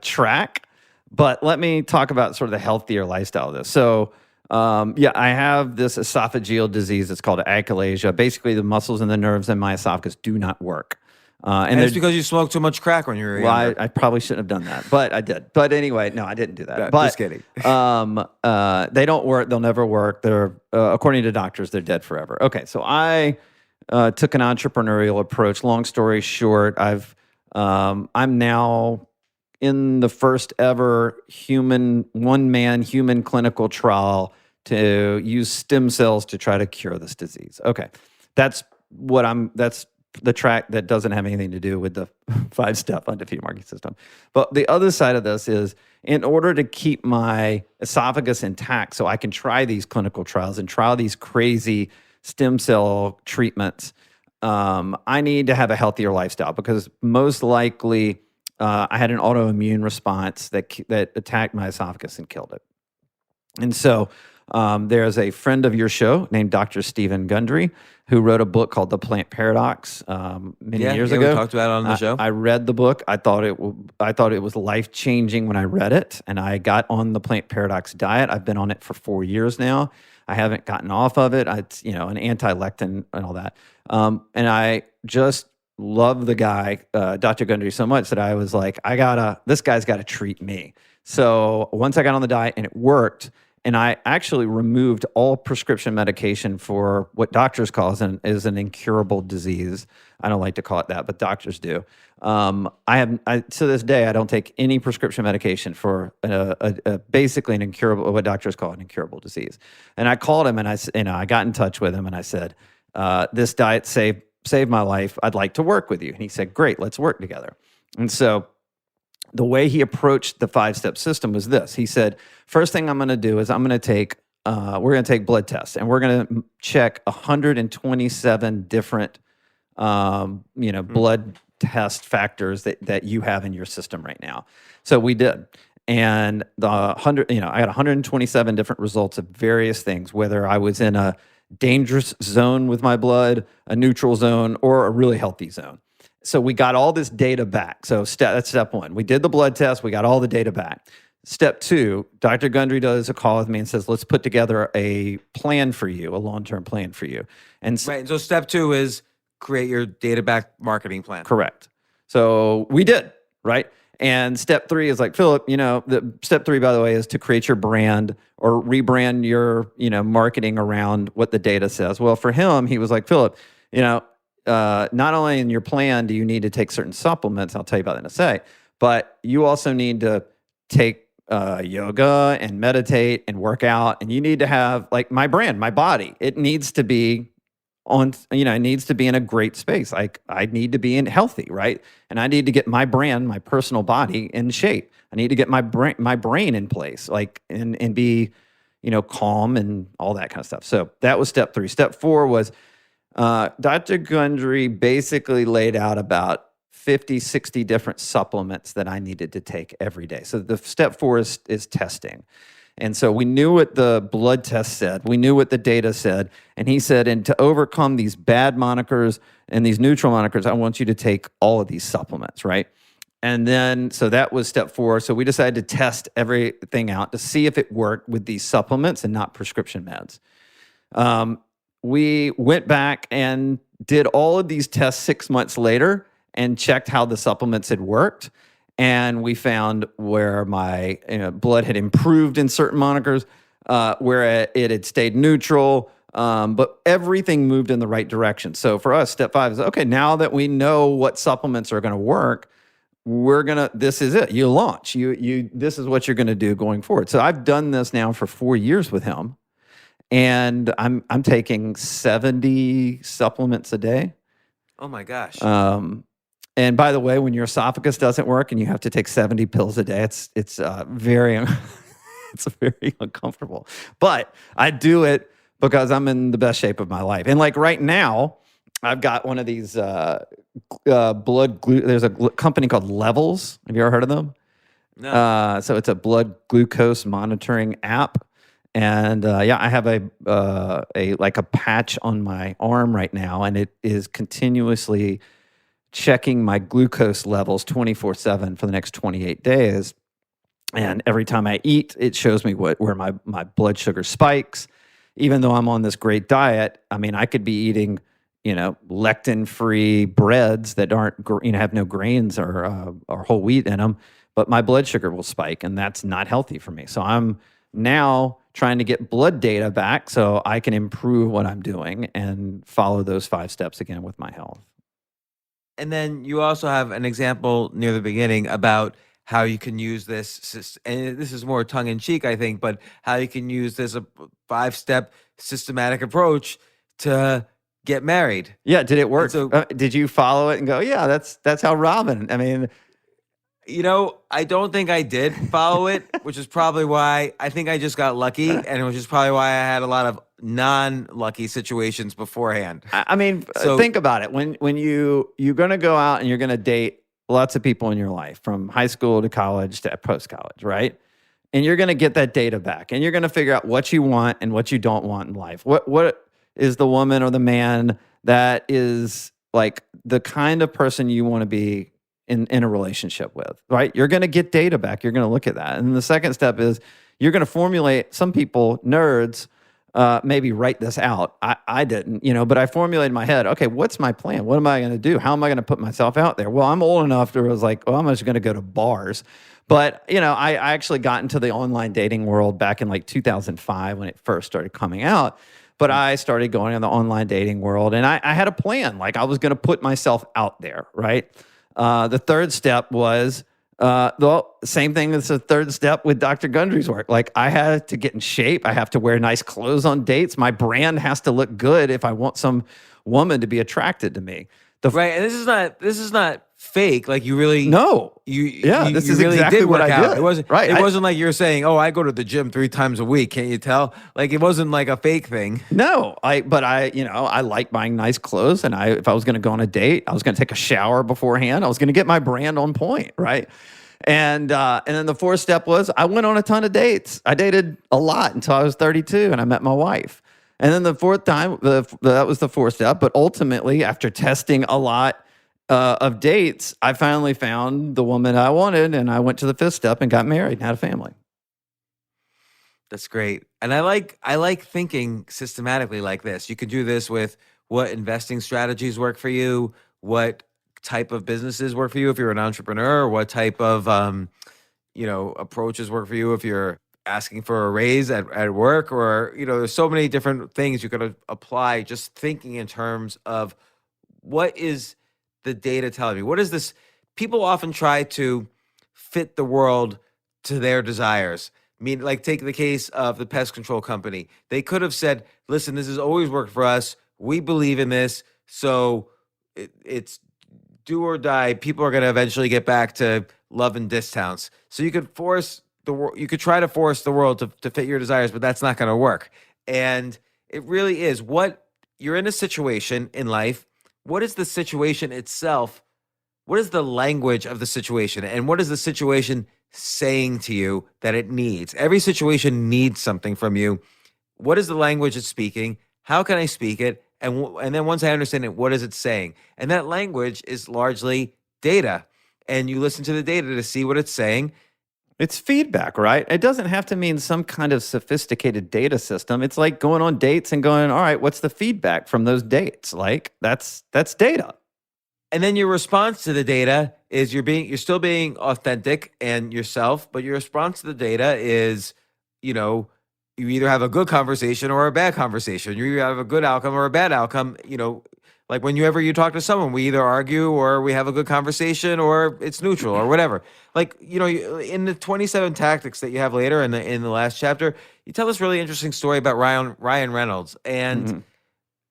track, but let me talk about sort of the healthier lifestyle of this. So, I have this esophageal disease. It's called achalasia. Basically, the muscles and the nerves in my esophagus do not work. And it's because you smoked too much crack when you were well, younger. I probably shouldn't have done that, but I did. But anyway, no, I didn't do that. Yeah, But, just kidding. they don't work. They'll never work. They're according to doctors, they're dead forever. Okay, so I took an entrepreneurial approach. Long story short, I'm now in the first ever one-man human clinical trial to use stem cells to try to cure this disease. Okay, that's the track that doesn't have anything to do with the 5-step undefeated marketing system. But the other side of this is, in order to keep my esophagus intact so I can try these clinical trials and try these crazy stem cell treatments, I need to have a healthier lifestyle, because most likely I had an autoimmune response that attacked my esophagus and killed it. And so there's a friend of your show named Dr. Stephen Gundry, who wrote a book called The Plant Paradox many years ago. We talked about it on the show. I read the book. I thought it was life-changing when I read it, and I got on the Plant Paradox diet. I've been on it for 4 years now. I haven't gotten off of it. It's an anti-lectin and all that. And I just love the guy, Dr. Gundry, so much that I was like, this guy's got to treat me. So once I got on the diet and it worked, and I actually removed all prescription medication for what doctors call is an incurable disease. I don't like to call it that, but doctors do. To this day, I don't take any prescription medication for basically an incurable, what doctors call an incurable disease. And I called him, and I got in touch with him, and I said, this diet saved my life. I'd like to work with you. And he said, great, let's work together. And so the way he approached the 5-step system was this. He said, first thing I'm going to do is we're going to take blood tests, and we're going to check 127 different, blood test factors that you have in your system right now. So we did. And I got 127 different results of various things, whether I was in a dangerous zone with my blood, a neutral zone, or a really healthy zone. So we got all this data back. So that's step one. We did the blood test. We got all the data back. Step two, Dr. Gundry does a call with me and says, let's put together a plan for you, a long-term plan for you. And Right. So step 2 is create your data back marketing plan. Correct. So we did, right? And step 3 is like, Phillip, step 3, by the way, is to create your brand or rebrand your, marketing around what the data says. Well, for him, he was like, Phillip, not only in your plan do you need to take certain supplements, I'll tell you about that in a sec, but you also need to take yoga and meditate and work out, and you need to have, like, my brand, my body. It needs to be it needs to be in a great space. Like, I need to be healthy, right? And I need to get my brand, my personal body in shape. I need to get my brain in place, like, and be, calm and all that kind of stuff. So that was step 3. Step 4 was Dr. Gundry basically laid out about 50, 60 different supplements that I needed to take every day. So the step 4 is testing. And so we knew what the blood test said. We knew what the data said. And he said, and to overcome these bad monikers and these neutral monikers, I want you to take all of these supplements, right? And then, so that was step 4. So we decided to test everything out to see if it worked with these supplements and not prescription meds. We went back and did all of these tests 6 months later and checked how the supplements had worked. And we found where my blood had improved in certain monikers, where it had stayed neutral, but everything moved in the right direction. So for us, step 5 is, okay, now that we know what supplements are going to work, this is it. You launch. This is what you're going to do going forward. So I've done this now for 4 years with him, and I'm taking 70 supplements a day. Oh my gosh. And by the way, when your esophagus doesn't work and you have to take 70 pills a day, it's very very uncomfortable. But I do it because I'm in the best shape of my life. And like right now, I've got one of these blood glue. There's a company called Levels. Have you ever heard of them? No. So it's a blood glucose monitoring app. And I have a like a patch on my arm right now, and it is continuously checking my glucose levels 24/7 for the next 28 days. And every time I eat, it shows me where my blood sugar spikes. Even though I'm on this great diet, I mean, I could be eating, lectin-free breads that aren't, have no grains or whole wheat in them, but my blood sugar will spike, and that's not healthy for me. So I'm now trying to get blood data back so I can improve what I'm doing and follow those 5 steps again with my health. And then you also have an example near the beginning about how you can use this, and this is more tongue in cheek, I think, but how you can use this 5-step systematic approach to get married. Yeah, did it work? So, Did you follow it and go, yeah, that's how Robin? I mean, I don't think I did follow it, which is probably why I think I just got lucky, and which is probably why I had a lot of non-lucky situations beforehand. I mean, So- think about it. When you're going to go out and you're going to date lots of people in your life, from high school to college to post-college, right? And you're going to get that data back, and you're going to figure out what you want and what you don't want in life. What is the woman or the man that is like the kind of person you want to be in a relationship with, right? You're going to get data back. You're going to look at that. And the second step is you're going to formulate. Some people, nerds, maybe write this out. I didn't, but I formulated in my head, okay, what's my plan? What am I going to do? How am I going to put myself out there? Well, I'm old enough to was like, I'm just going to go to bars. But, I actually got into the online dating world back in like 2005 when it first started coming out. But I started going in the online dating world, and I had a plan. Like, I was going to put myself out there, right? The third step was the same thing as the third step with Dr. Gundry's work. Like, I had to get in shape. I have to wear nice clothes on dates. My brand has to look good if I want some woman to be attracted to me. Right, and this is not fake. Like, you really No. you This you is really exactly did what work I out. did. It wasn't Right. It wasn't like you're saying, "Oh, I go to the gym 3 times a week." Can't you tell? Like, it wasn't like a fake thing. No, I like buying nice clothes, and if I was going to go on a date, I was going to take a shower beforehand. I was going to get my brand on point, right? And then the fourth step was I went on a ton of dates. I dated a lot until I was 32, and I met my wife. And then the fourth time, that was the fourth step. But ultimately, after testing a lot of dates, I finally found the woman I wanted, and I went to the fifth step and got married and had a family. That's great. And I like thinking systematically like this. You can do this with what investing strategies work for you, what type of businesses work for you if you're an entrepreneur, what type of approaches work for you if you're asking for a raise at work, or there's so many different things you could apply, just thinking in terms of what is the data telling me? What is this? People often try to fit the world to their desires. I mean, like, take the case of the pest control company. They could have said, listen, this has always worked for us. We believe in this. So it's do or die. People are going to eventually get back to loving discounts. So you could you could try to force the world to fit your desires, but that's not going to work. And it really is you're in a situation in life. What is the situation itself? What is the language of the situation? And what is the situation saying to you that it needs? Every situation needs something from you. What is the language it's speaking? How can I speak it? And then once I understand it, what is it saying? And that language is largely data. And you listen to the data to see what it's saying. It's feedback, right? It doesn't have to mean some kind of sophisticated data system. It's like going on dates and going, all right, what's the feedback from those dates? Like, that's data. And then your response to the data is you're still being authentic and yourself, but your response to the data is, you either have a good conversation or a bad conversation. You either have a good outcome or a bad outcome. Like whenever you talk to someone, we either argue or we have a good conversation or it's neutral or whatever. Like, in the 27 tactics that you have later in the last chapter, you tell this really interesting story about Ryan Reynolds. And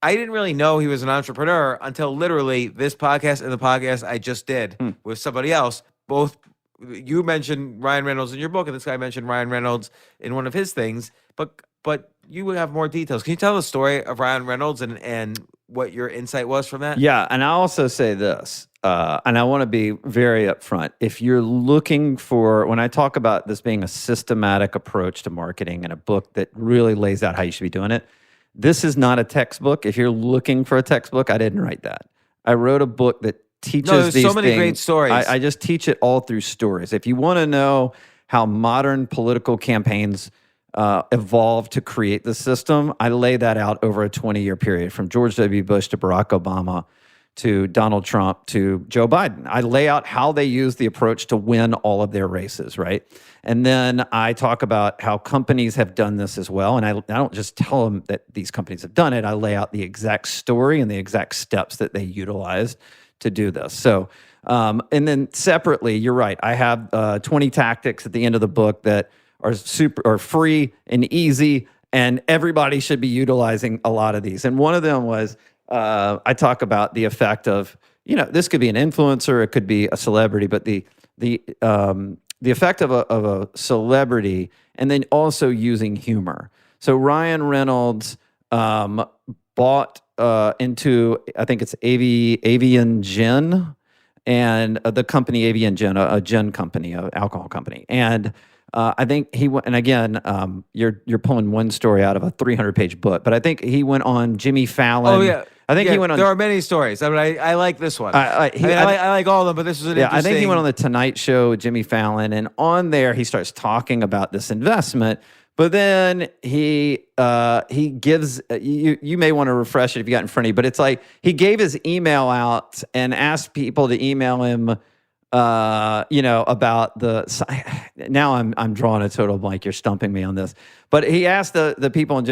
I didn't really know he was an entrepreneur until literally this podcast and the podcast I just did with somebody else. Both, you mentioned Ryan Reynolds in your book, and this guy mentioned Ryan Reynolds in one of his things. But you have more details. Can you tell the story of Ryan Reynolds and what your insight was from that? Yeah, and I also say this, and I want to be very upfront. If you're looking for, when I talk about this being a systematic approach to marketing and a book that really lays out how you should be doing it, this is not a textbook. If you're looking for a textbook, I didn't write that. I wrote a book that teaches No, there's these so many things. great stories. I just teach it all through stories. If you want to know how modern political campaigns evolved to create the system, I lay that out over a 20-year period, from George W. Bush to Barack Obama to Donald Trump to Joe Biden. I lay out how they use the approach to win all of their races, right? And then I talk about how companies have done this as well. And I don't just tell them that these companies have done it. I lay out the exact story and the exact steps that they utilized to do this. So, and then separately, you're right. I have 20 tactics at the end of the book that are free and easy, and everybody should be utilizing a lot of these. And one of them was, I talk about the effect of, this could be an influencer, it could be a celebrity, but the effect of a celebrity, and then also using humor. So Ryan Reynolds bought into, I think it's Avian Gin, and the company Avian Gin, a gin company, an alcohol company, and I think he went, and again, you're pulling one story out of a 300-page book, but I think he went on Jimmy Fallon. Oh yeah, I think he went on. There are many stories. I mean, I like this one. I like all of them, but this was an interesting. I think he went on the Tonight Show with Jimmy Fallon, and on there he starts talking about this investment. But then he gives, you may want to refresh it if you got in front of you, but it's like he gave his email out and asked people to email him. About now I'm drawing a total blank. You're stumping me on this, but he asked the people on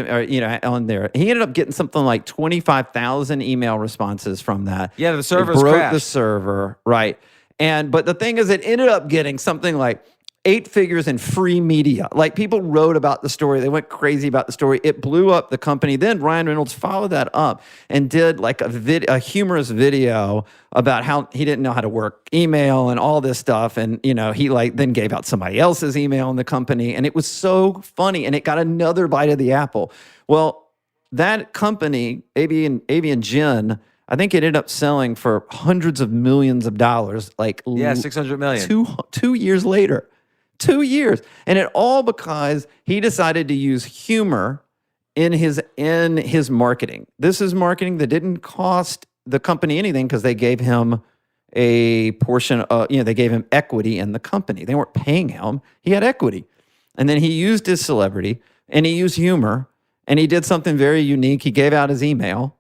there. He ended up getting something like 25,000 email responses from that. Yeah, the servers broke crashed. the server, right? But the thing is, it ended up getting something like 8 figures in free media. Like, people wrote about the story. They went crazy about the story. It blew up the company. Then Ryan Reynolds followed that up and did like a humorous video about how he didn't know how to work email and all this stuff. And, he then gave out somebody else's email in the company. And it was so funny. And it got another bite of the apple. Well, that company, Avian Gin, I think it ended up selling for hundreds of millions of dollars. Like, $600 million. 2 years later. 2 years. And it all because he decided to use humor in his marketing. This is marketing that didn't cost the company anything, because they gave him a portion of, they gave him equity in the company. They weren't paying him. He had equity. And then he used his celebrity, and he used humor, and he did something very unique. He gave out his email,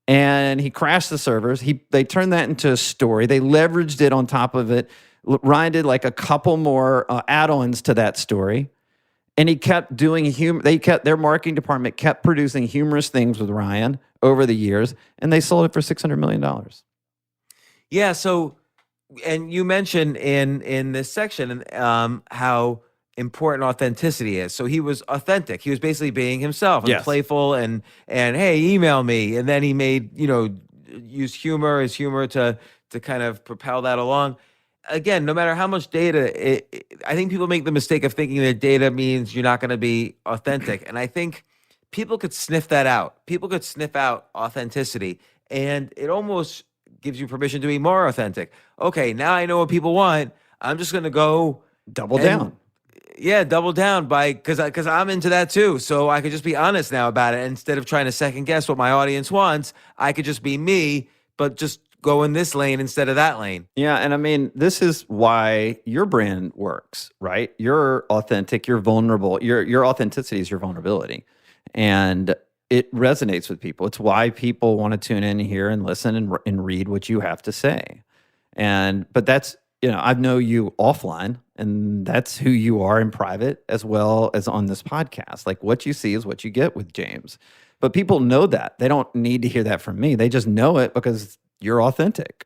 and he crashed the servers. They turned that into a story. They leveraged it on top of it. Ryan did like a couple more add-ons to that story, and he kept doing humor. Their marketing department kept producing humorous things with Ryan over the years, and they sold it for $600 million. Yeah. So, and you mentioned in this section how important authenticity is. So he was authentic. He was basically being himself and playful and hey, email me. And then he made, use his humor to kind of propel that along. Again, no matter how much data, I think people make the mistake of thinking that data means you're not going to be authentic. And I think people could sniff that out. People could sniff out authenticity, and it almost gives you permission to be more authentic. Okay, now I know what people want. I'm just going to go double down. Yeah, double down because I'm into that too. So I could just be honest now about it. Instead of trying to second guess what my audience wants, I could just be me, but just go in this lane instead of that lane. Yeah, and I mean, this is why your brand works, right? You're authentic, you're vulnerable. Your authenticity is your vulnerability. And it resonates with people. It's why people want to tune in here and listen and read what you have to say. But that's, I know you offline, and that's who you are in private as well as on this podcast. Like, what you see is what you get with James. But people know that. They don't need to hear that from me. They just know it because you're authentic.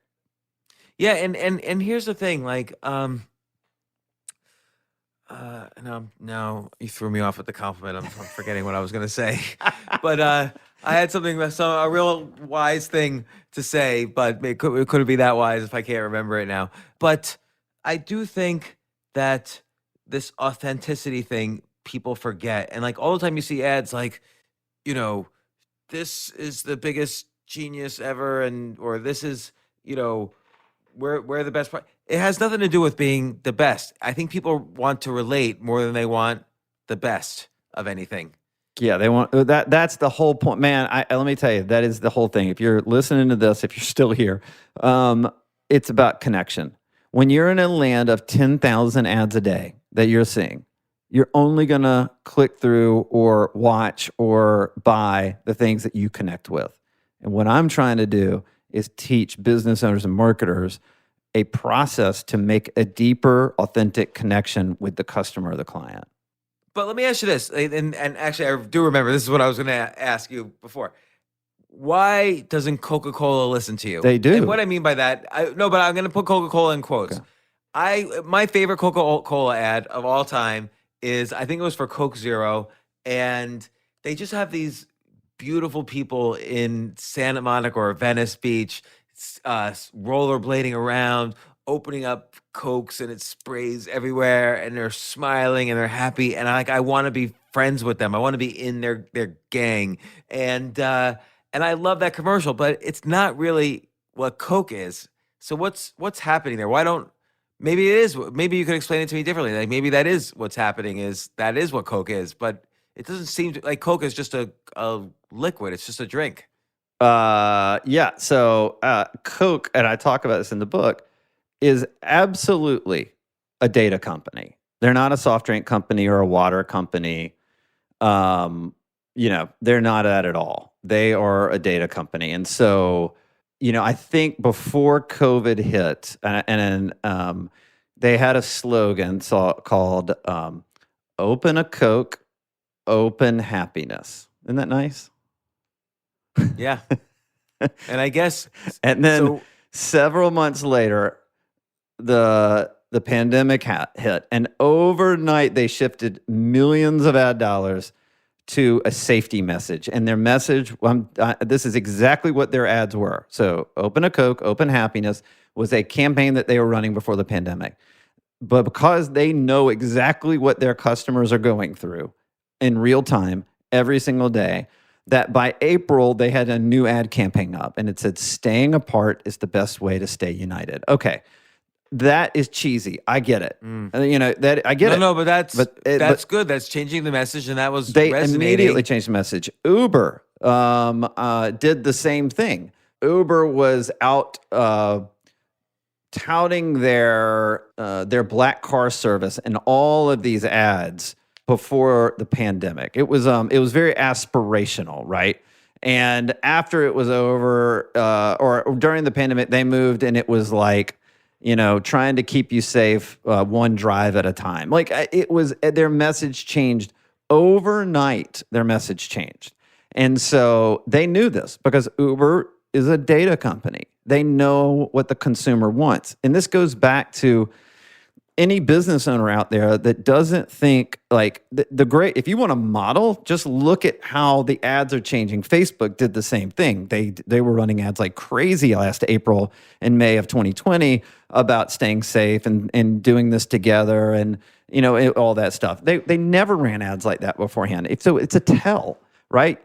Yeah, and here's the thing, like, now you threw me off with the compliment. I'm forgetting what I was gonna say, but I had a real wise thing to say, but it couldn't be that wise if I can't remember it now. But I do think that this authenticity thing people forget, and like all the time you see ads like, this is the biggest genius ever, or this is, we're the best part. It has nothing to do with being the best. I think people want to relate more than they want the best of anything. Yeah, they want that. That's the whole point, man. Let me tell you, that is the whole thing. If you're listening to this, if you're still here, it's about connection. When you're in a land of 10,000 ads a day that you're seeing, you're only gonna click through or watch or buy the things that you connect with. And what I'm trying to do is teach business owners and marketers a process to make a deeper, authentic connection with the customer or the client. But let me ask you this, and actually, I do remember this is what I was going to ask you before. Why doesn't Coca-Cola listen to you? They do. And what I mean by that, no, but I'm going to put Coca-Cola in quotes. Okay. My favorite Coca-Cola ad of all time is, I think it was for Coke Zero, and they just have these beautiful people in Santa Monica or Venice Beach, rollerblading around, opening up Cokes, and it sprays everywhere, and they're smiling and they're happy, and I want to be friends with them. I want to be in their gang, and I love that commercial, but it's not really what Coke is. So what's happening there? Why don't maybe it is? Maybe you could explain it to me differently. Like maybe that is what's happening. That is what Coke is, but it doesn't seem like Coke is just a liquid. It's just a drink. Yeah. So Coke, and I talk about this in the book, is absolutely a data company. They're not a soft drink company or a water company. They're not that at all. They are a data company. And so, I think before COVID hit, and they had a slogan called "Open a Coke, Open Happiness." Isn't that nice? Yeah. And I guess, and then several months later, the pandemic hit, and overnight they shifted millions of ad dollars to a safety message. And their message, this is exactly what their ads were. So Open a Coke, Open Happiness was a campaign that they were running before the pandemic. But because they know exactly what their customers are going through in real time, every single day, that by April, they had a new ad campaign up, and it said, "Staying apart is the best way to stay united." Okay. That is cheesy. I get it. That I get it. No, but that's good. That's changing the message, and that was they resonating. Immediately changed the message. Uber did the same thing. Uber was out touting their black car service and all of these ads before the pandemic. It was very aspirational, right? And after it was over, or during the pandemic, they moved, and it was like, trying to keep you safe one drive at a time. Like it was, their message changed overnight. Their message changed. And so they knew this because Uber is a data company. They know what the consumer wants. And this goes back to any business owner out there that doesn't think like if you want to model, just look at how the ads are changing. Facebook did the same thing. They were running ads like crazy last April and May of 2020 about staying safe and doing this together and all that stuff. They never ran ads like that beforehand. So it's a tell, right?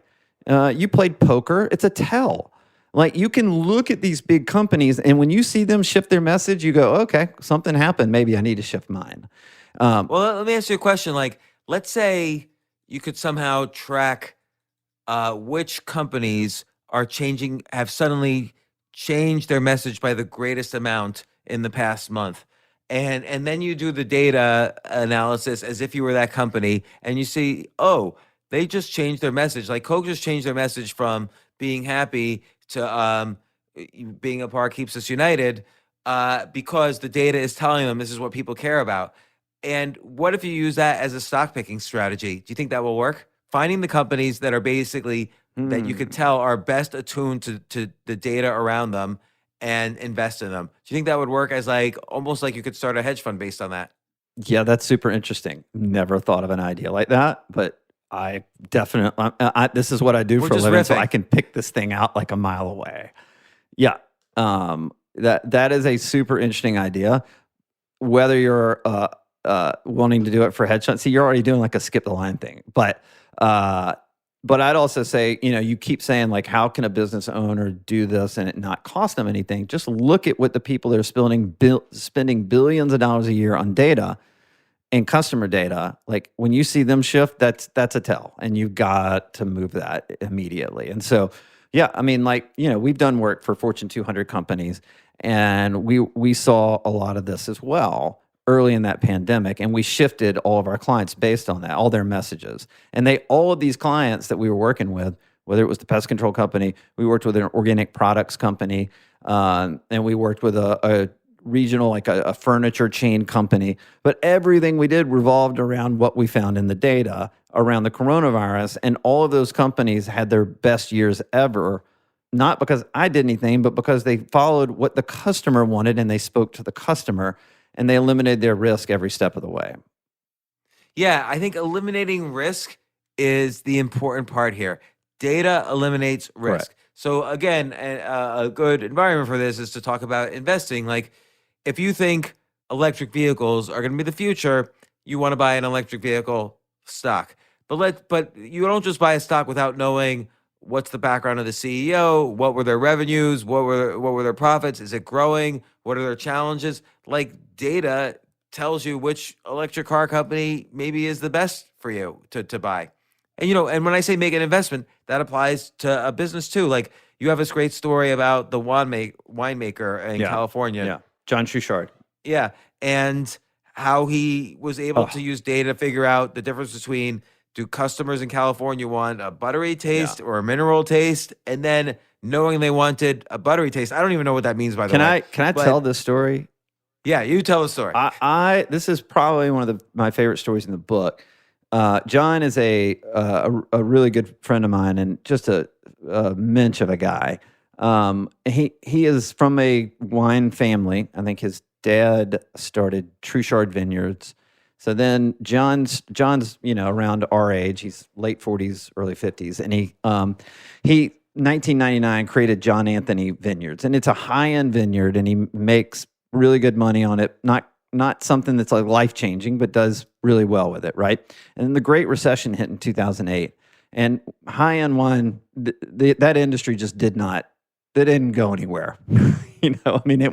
You played poker, it's a tell. Like you can look at these big companies, and when you see them shift their message, you go, okay, something happened. Maybe I need to shift mine. Well, let me ask you a question. Like, let's say you could somehow track which companies have suddenly changed their message by the greatest amount in the past month. And then you do the data analysis as if you were that company, and you see, oh, they just changed their message. Like Coke just changed their message from being happy to being apart keeps us united, because the data is telling them this is what people care about. And what if you use that as a stock picking strategy? Do you think that will work? Finding the companies that are basically that you could tell are best attuned to the data around them and invest in them. Do you think that would work as almost like you could start a hedge fund based on that? Yeah, that's super interesting. Never thought of an idea like that, but I definitely, this is what I do for a living, so I can pick this thing out like a mile away. Yeah, that is a super interesting idea. Whether you're wanting to do it for hedge funds, see, you're already doing like a skip the line thing, but But I'd also say, you keep saying like, how can a business owner do this and it not cost them anything? Just look at what the people that are spending billions of dollars a year on data and customer data. Like when you see them shift, that's a tell, and you've got to move that immediately. And so, yeah, I mean, like, we've done work for Fortune 200 companies, and we saw a lot of this as well early in that pandemic, and we shifted all of our clients based on that, all their messages. And all of these clients that we were working with, whether it was the pest control company, we worked with an organic products company, and we worked with a regional, like a furniture chain company. But everything we did revolved around what we found in the data around the coronavirus. And all of those companies had their best years ever, not because I did anything, but because they followed what the customer wanted and they spoke to the customer, and they eliminated their risk every step of the way. Yeah, I think eliminating risk is the important part here. Data eliminates risk. Correct. So again, a good environment for this is to talk about investing. Like if you think electric vehicles are going to be the future, you want to buy an electric vehicle stock. But you don't just buy a stock without knowing what's the background of the CEO, what were their revenues, what were their profits, is it growing, what are their challenges? Like data tells you which electric car company maybe is the best for you to buy. And and when I say make an investment, that applies to a business too. Like you have this great story about the winemaker in California. Yeah, John Schuchard. Yeah, and how he was able to use data to figure out the difference between, do customers in California want a buttery taste or a mineral taste? And then knowing they wanted a buttery taste. I don't even know what that means, by the way. Can I tell this story? Yeah, you tell the story. This is probably one of my favorite stories in the book. John is a really good friend of mine, and just a mensch of a guy. He is from a wine family. I think his dad started Truchard Vineyards. So then John's around our age. He's late 40s, early 50s, and he 1999 created John Anthony Vineyards, and it's a high-end vineyard, and he makes really good money on it. Not something that's like life-changing, but does really well with it, right? And then the Great Recession hit in 2008, and high-end wine, that industry just didn't go anywhere. I mean, it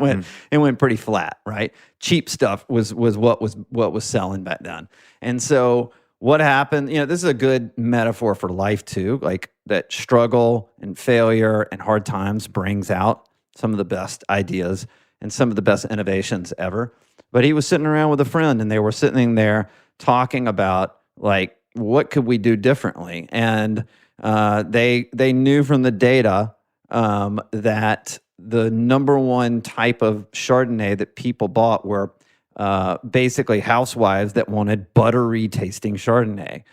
went pretty flat, right? Cheap stuff was what was selling back then. And so what happened, this is a good metaphor for life too, like that struggle and failure and hard times brings out some of the best ideas and some of the best innovations ever. But he was sitting around with a friend, and they were sitting there talking about like, what could we do differently? And they knew from the data that the number one type of Chardonnay that people bought were basically housewives that wanted buttery tasting Chardonnay.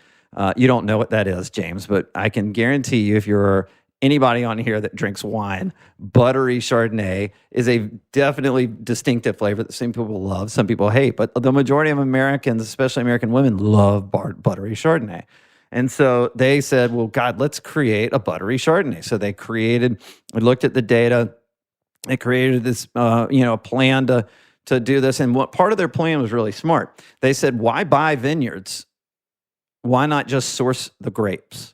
You don't know what that is, James, but I can guarantee you, if you're anybody on here that drinks wine, buttery Chardonnay is a definitely distinctive flavor that some people love, some people hate, but the majority of Americans, especially American women, love buttery Chardonnay. And so they said, well, God, let's create a buttery Chardonnay. So we looked at the data, they created this, plan to do this. And what part of their plan was really smart. They said, why buy vineyards? Why not just source the grapes?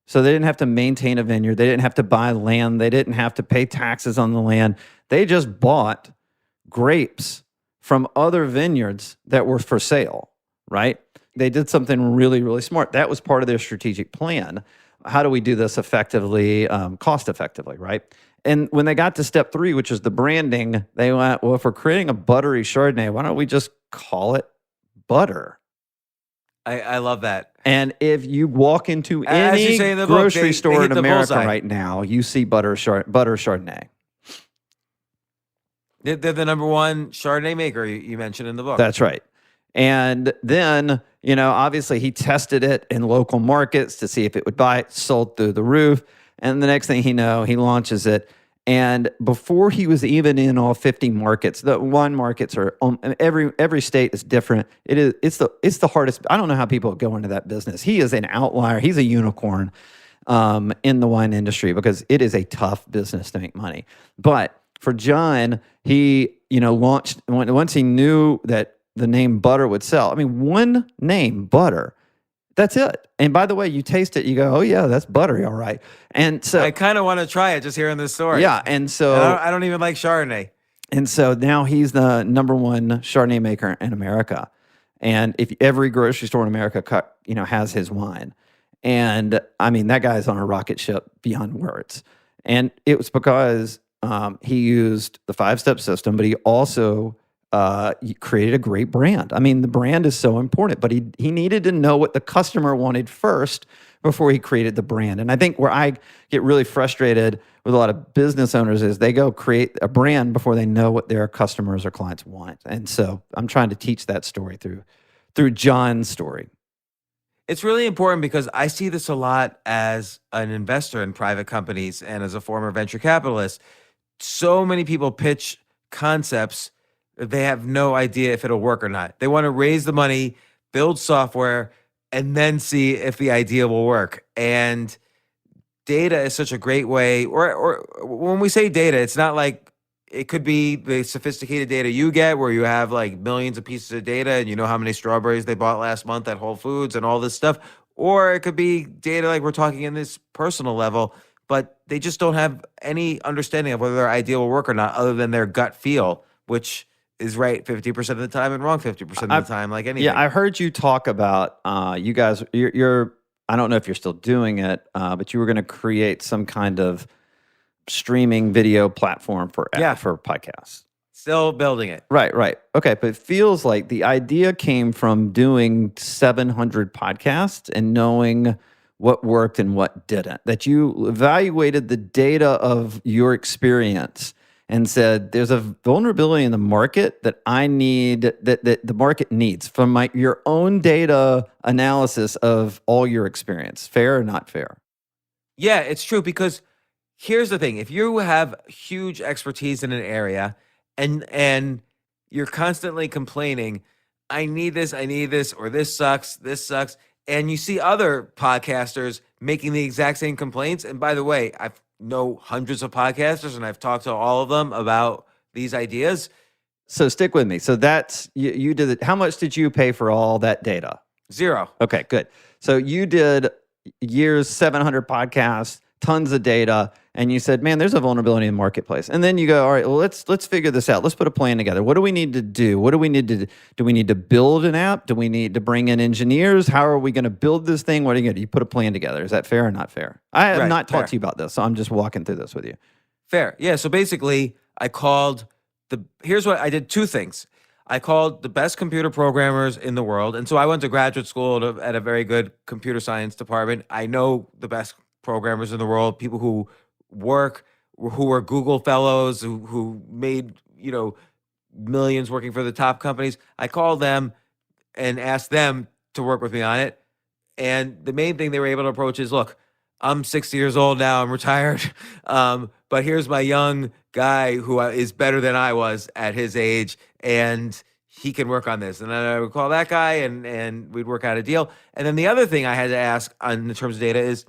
So they didn't have to maintain a vineyard. They didn't have to buy land. They didn't have to pay taxes on the land. They just bought grapes from other vineyards that were for sale, right? They did something really, really smart. That was part of their strategic plan. How do we do this effectively, cost effectively, right? And when they got to step 3, which is the branding, they went, well, if we're creating a buttery Chardonnay, why don't we just call it butter? I love that. And if you walk into any grocery store in America right now, you see butter Chardonnay. They're the number one Chardonnay maker you mentioned in the book. That's right. And then, obviously he tested it in local markets to see if it would buy. It sold through the roof. And the next thing he launches it. And before he was even in all 50 markets, the wine markets are every state is different. It's the hardest. I don't know how people go into that business. He is an outlier. He's a unicorn in the wine industry because it is a tough business to make money. But for John, he launched once he knew that the name butter would sell. I mean, one name, butter, That's it. And by the way, you taste it, you go, oh yeah, that's buttery, all right. And so I kind of want to try it just hearing this story. yeah, and And so I don't even like Chardonnay. now he's the number one Chardonnay maker in America. And if every grocery store in America has his wine. And I mean, that guy's on a rocket ship beyond words. And it was because he used the 5-step system, but he also he created a great brand. I mean, the brand is so important, but he needed to know what the customer wanted first before he created the brand. And I think where I get really frustrated with a lot of business owners is they go create a brand before they know what their customers or clients want. And so I'm trying to teach that story through John's story. It's really important because I see this a lot as an investor in private companies and as a former venture capitalist. So many people pitch concepts that they have no idea if it'll work or not. They want to raise the money, build software, and then see if the idea will work. And data is such a great way, or when we say data, it's not like it could be the sophisticated data you get where you have like millions of pieces of data and you know how many strawberries they bought last month at Whole Foods and all this stuff. Or it could be data like we're talking in this personal level, but they just don't have any understanding of whether their idea will work or not other than their gut feel, which is right 50% of the time and wrong 50% of the time, like anything. Yeah, I heard you talk about you guys, you're I don't know if you're still doing it, but you were going to create some kind of streaming video platform for podcasts. Still building it. Right. Okay, but it feels like the idea came from doing 700 podcasts and knowing what worked and what didn't. That you evaluated the data of your experience and said, there's a vulnerability in the market that I need, that the market needs from your own data analysis of all your experience. Fair or not fair? Yeah, it's true because here's the thing. If you have huge expertise in an area and you're constantly complaining, I need this, or this sucks, and you see other podcasters making the exact same complaints, and by the way, I know hundreds of podcasters and I've talked to all of them about these ideas. So stick with me. So that's, you did it. How much did you pay for all that data? 0. Okay, good. So you did 700 podcasts, tons of data, and you said, man, there's a vulnerability in the marketplace. And then you go, all right, well, let's figure this out. Let's put a plan together. What do we need to do? What do we need to do? Do we need to build an app? Do we need to bring in engineers? How are we going to build this thing? What are you going to do? You put a plan together. Is that fair or not fair? I have not talked to you about this, so I'm just walking through this with you. Fair. Yeah, so basically, here's what I did: 2 things. I called the best computer programmers in the world. And so I went to graduate school at a very good computer science department. I know the best programmers in the world, people who were Google fellows, who made, millions working for the top companies. I called them and asked them to work with me on it. And the main thing they were able to approach is, look, I'm 60 years old now, I'm retired. But here's my young guy who is better than I was at his age, and he can work on this. And then I would call that guy and we'd work out a deal. And then the other thing I had to ask in terms of data is,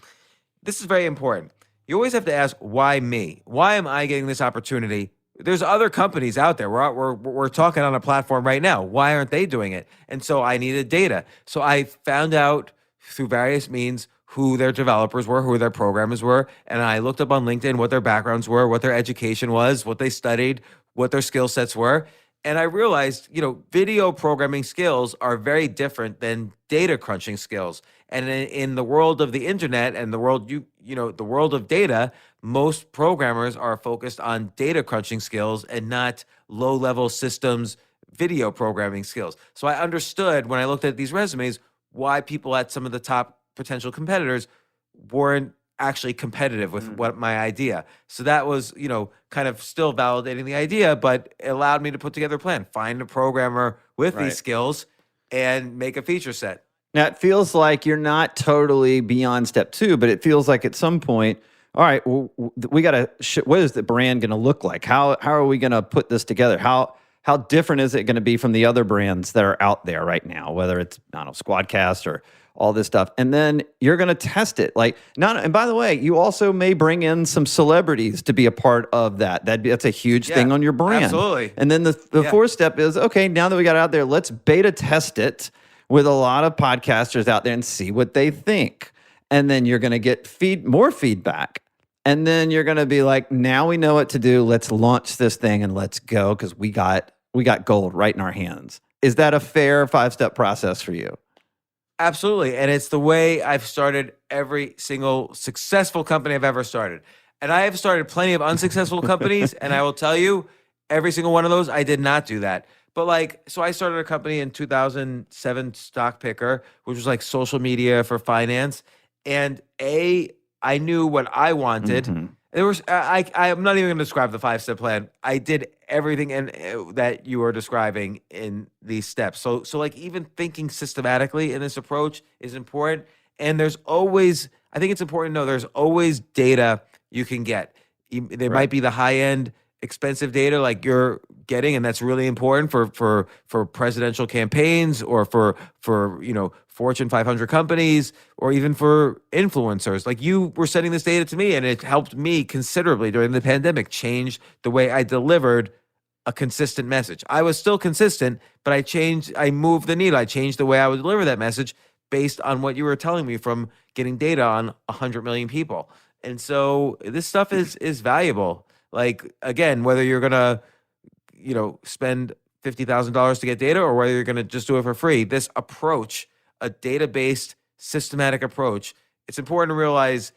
this is very important. You always have to ask, why me? Why am I getting this opportunity? There's other companies out there. We're talking on a platform right now. Why aren't they doing it? And so I needed data. So I found out through various means who their developers were, who their programmers were. And I looked up on LinkedIn what their backgrounds were, what their education was, what they studied, what their skill sets were. And I realized, video programming skills are very different than data crunching skills. And in the world of the internet and the world, the world of data, most programmers are focused on data crunching skills and not low-level systems video programming skills. So I understood when I looked at these resumes why people at some of the top potential competitors weren't actually competitive with what my idea. So that was, kind of still validating the idea, but it allowed me to put together a plan, find a programmer with these skills and make a feature set. Now, it feels like you're not totally beyond step 2, but it feels like at some point, all right, we got to, what is the brand going to look like? How are we going to put this together? How different is it going to be from the other brands that are out there right now, whether it's, Squadcast or all this stuff. And then you're going to test it. And by the way, you also may bring in some celebrities to be a part of that. That's a huge thing on your brand. Absolutely. And then the fourth step is, okay, now that we got it out there, let's beta test it. with a lot of podcasters out there and see what they think. And then you're going to get more feedback. And then you're going to be like, now we know what to do. Let's launch this thing and let's go because we got gold right in our hands. Is that a fair 5-step process for you? Absolutely. And it's the way I've started every single successful company I've ever started. And I have started plenty of unsuccessful companies. And I will tell you, every single one of those, I did not do that. But so I started a company in 2007, Stock Picker, which was like social media for finance. And I knew what I wanted. Mm-hmm. There was I'm not even going to describe the 5-step plan. I did everything that you are describing in these steps. So like even thinking systematically in this approach is important. And I think it's important to know there's always data you can get. There might be the high end expensive data like you're getting, and that's really important for presidential campaigns or for Fortune 500 companies or even for influencers. Like you were sending this data to me, and it helped me considerably during the pandemic, change the way I delivered a consistent message. I was still consistent, but I moved the needle. I changed the way I would deliver that message based on what you were telling me from getting data on 100 million people. And so this stuff is valuable. Like, again, whether you're going to, spend $50,000 to get data or whether you're going to just do it for free, this approach, a data-based systematic approach, it's important to realize,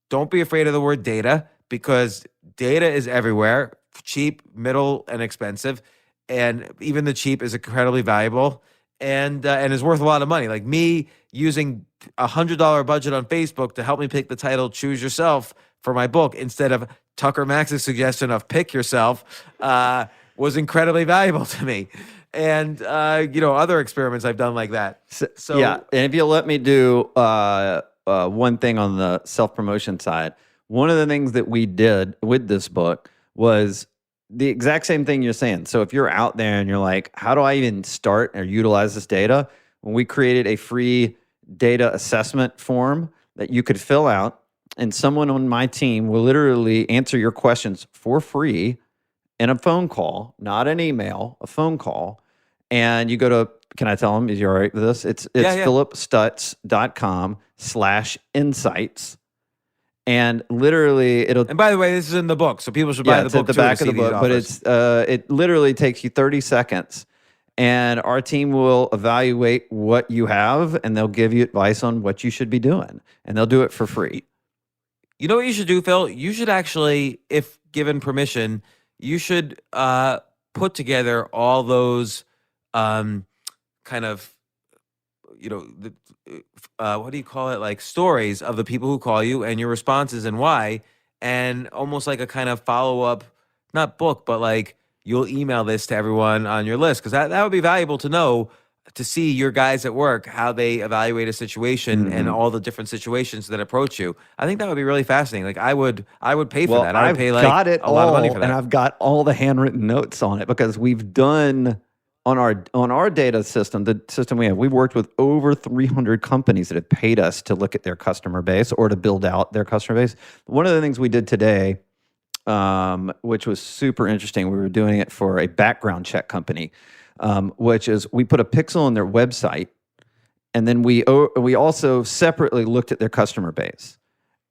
don't be afraid of the word data because data is everywhere, cheap, middle, and expensive. And even the cheap is incredibly valuable and is worth a lot of money. Like me using $100 budget on Facebook to help me pick the title Choose Yourself for my book instead of Tucker Max's suggestion of pick yourself was incredibly valuable to me. And, other experiments I've done like that. So yeah. And if you'll let me do one thing on the self-promotion side, one of the things that we did with this book was the exact same thing you're saying. So if you're out there and you're like, how do I even start or utilize this data? When we created a free data assessment form that you could fill out, and someone on my team will literally answer your questions for free in a phone call, not an email, a phone call. And you go to, can I tell them, is you all right with this? It's phillipstutts.com/insights. And literally And by the way, this is in the book, so people should buy the book at the too back to of the see these book, but offers. it literally takes you 30 seconds. And our team will evaluate what you have and they'll give you advice on what you should be doing. And they'll do it for free. You know what you should do, Phil? You should actually, if given permission, you should put together all those kind of, what do you call it? Like stories of the people who call you and your responses and why, and almost like a kind of follow-up, not book, but like you'll email this to everyone on your list because that would be valuable to know, to see your guys at work, how they evaluate a situation and all the different situations that approach you. I think that would be really fascinating. Like I would pay for that. I would pay like a lot of money for that. And I've got all the handwritten notes on it because we've done on our data system, the system we've worked with over 300 companies that have paid us to look at their customer base or to build out their customer base. One of the things we did today, which was super interesting, we were doing it for a background check company. Which is we put a pixel on their website, and then we also separately looked at their customer base.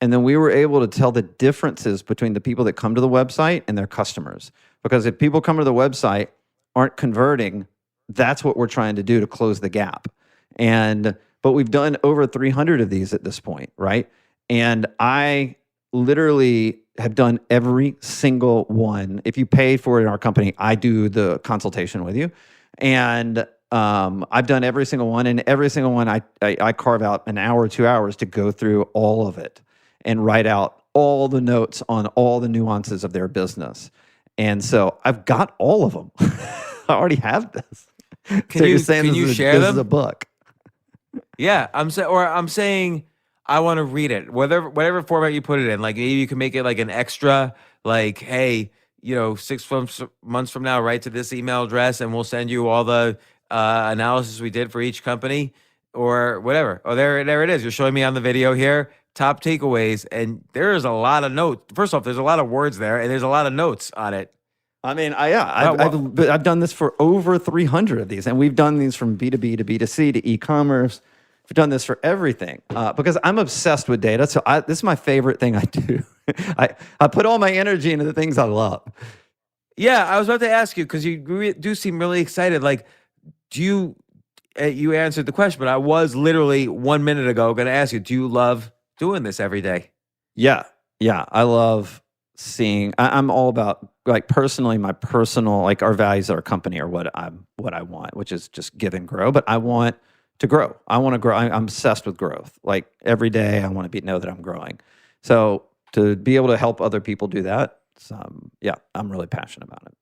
And then we were able to tell the differences between the people that come to the website and their customers. Because if people come to the website, aren't converting, that's what we're trying to do to close the gap. But we've done over 300 of these at this point, right? And I literally have done every single one. If you pay for it in our company, I do the consultation with you. And I've done every single one. And every single one, I carve out an hour or 2 hours to go through all of it and write out all the notes on all the nuances of their business. And so I've got all of them. I already have this. Can you share them? This is a book. Yeah, I'm saying I want to read it. Whatever format you put it in. Like maybe you can make it like an extra, like, hey, 6 months from now, write to this email address and we'll send you all the analysis we did for each company or whatever. Oh, there it is. You're showing me on the video here, top takeaways. And there is a lot of notes. First off, there's a lot of words there and there's a lot of notes on it. I mean, I've done this for over 300 of these, and we've done these from B2B to B2C to e-commerce. We've done this for everything because I'm obsessed with data. So this is my favorite thing I do. I put all my energy into the things I love. Yeah, I was about to ask you because you do seem really excited. Like, do you? You answered the question, but I was literally 1 minute ago going to ask you: do you love doing this every day? Yeah, I love seeing. I'm all about like personally, my personal like our values at our company are what I want, which is just give and grow. But I want to grow. I want to grow. I'm obsessed with growth. Like every day, I want to know that I'm growing. So to be able to help other people do that, I'm really passionate about it.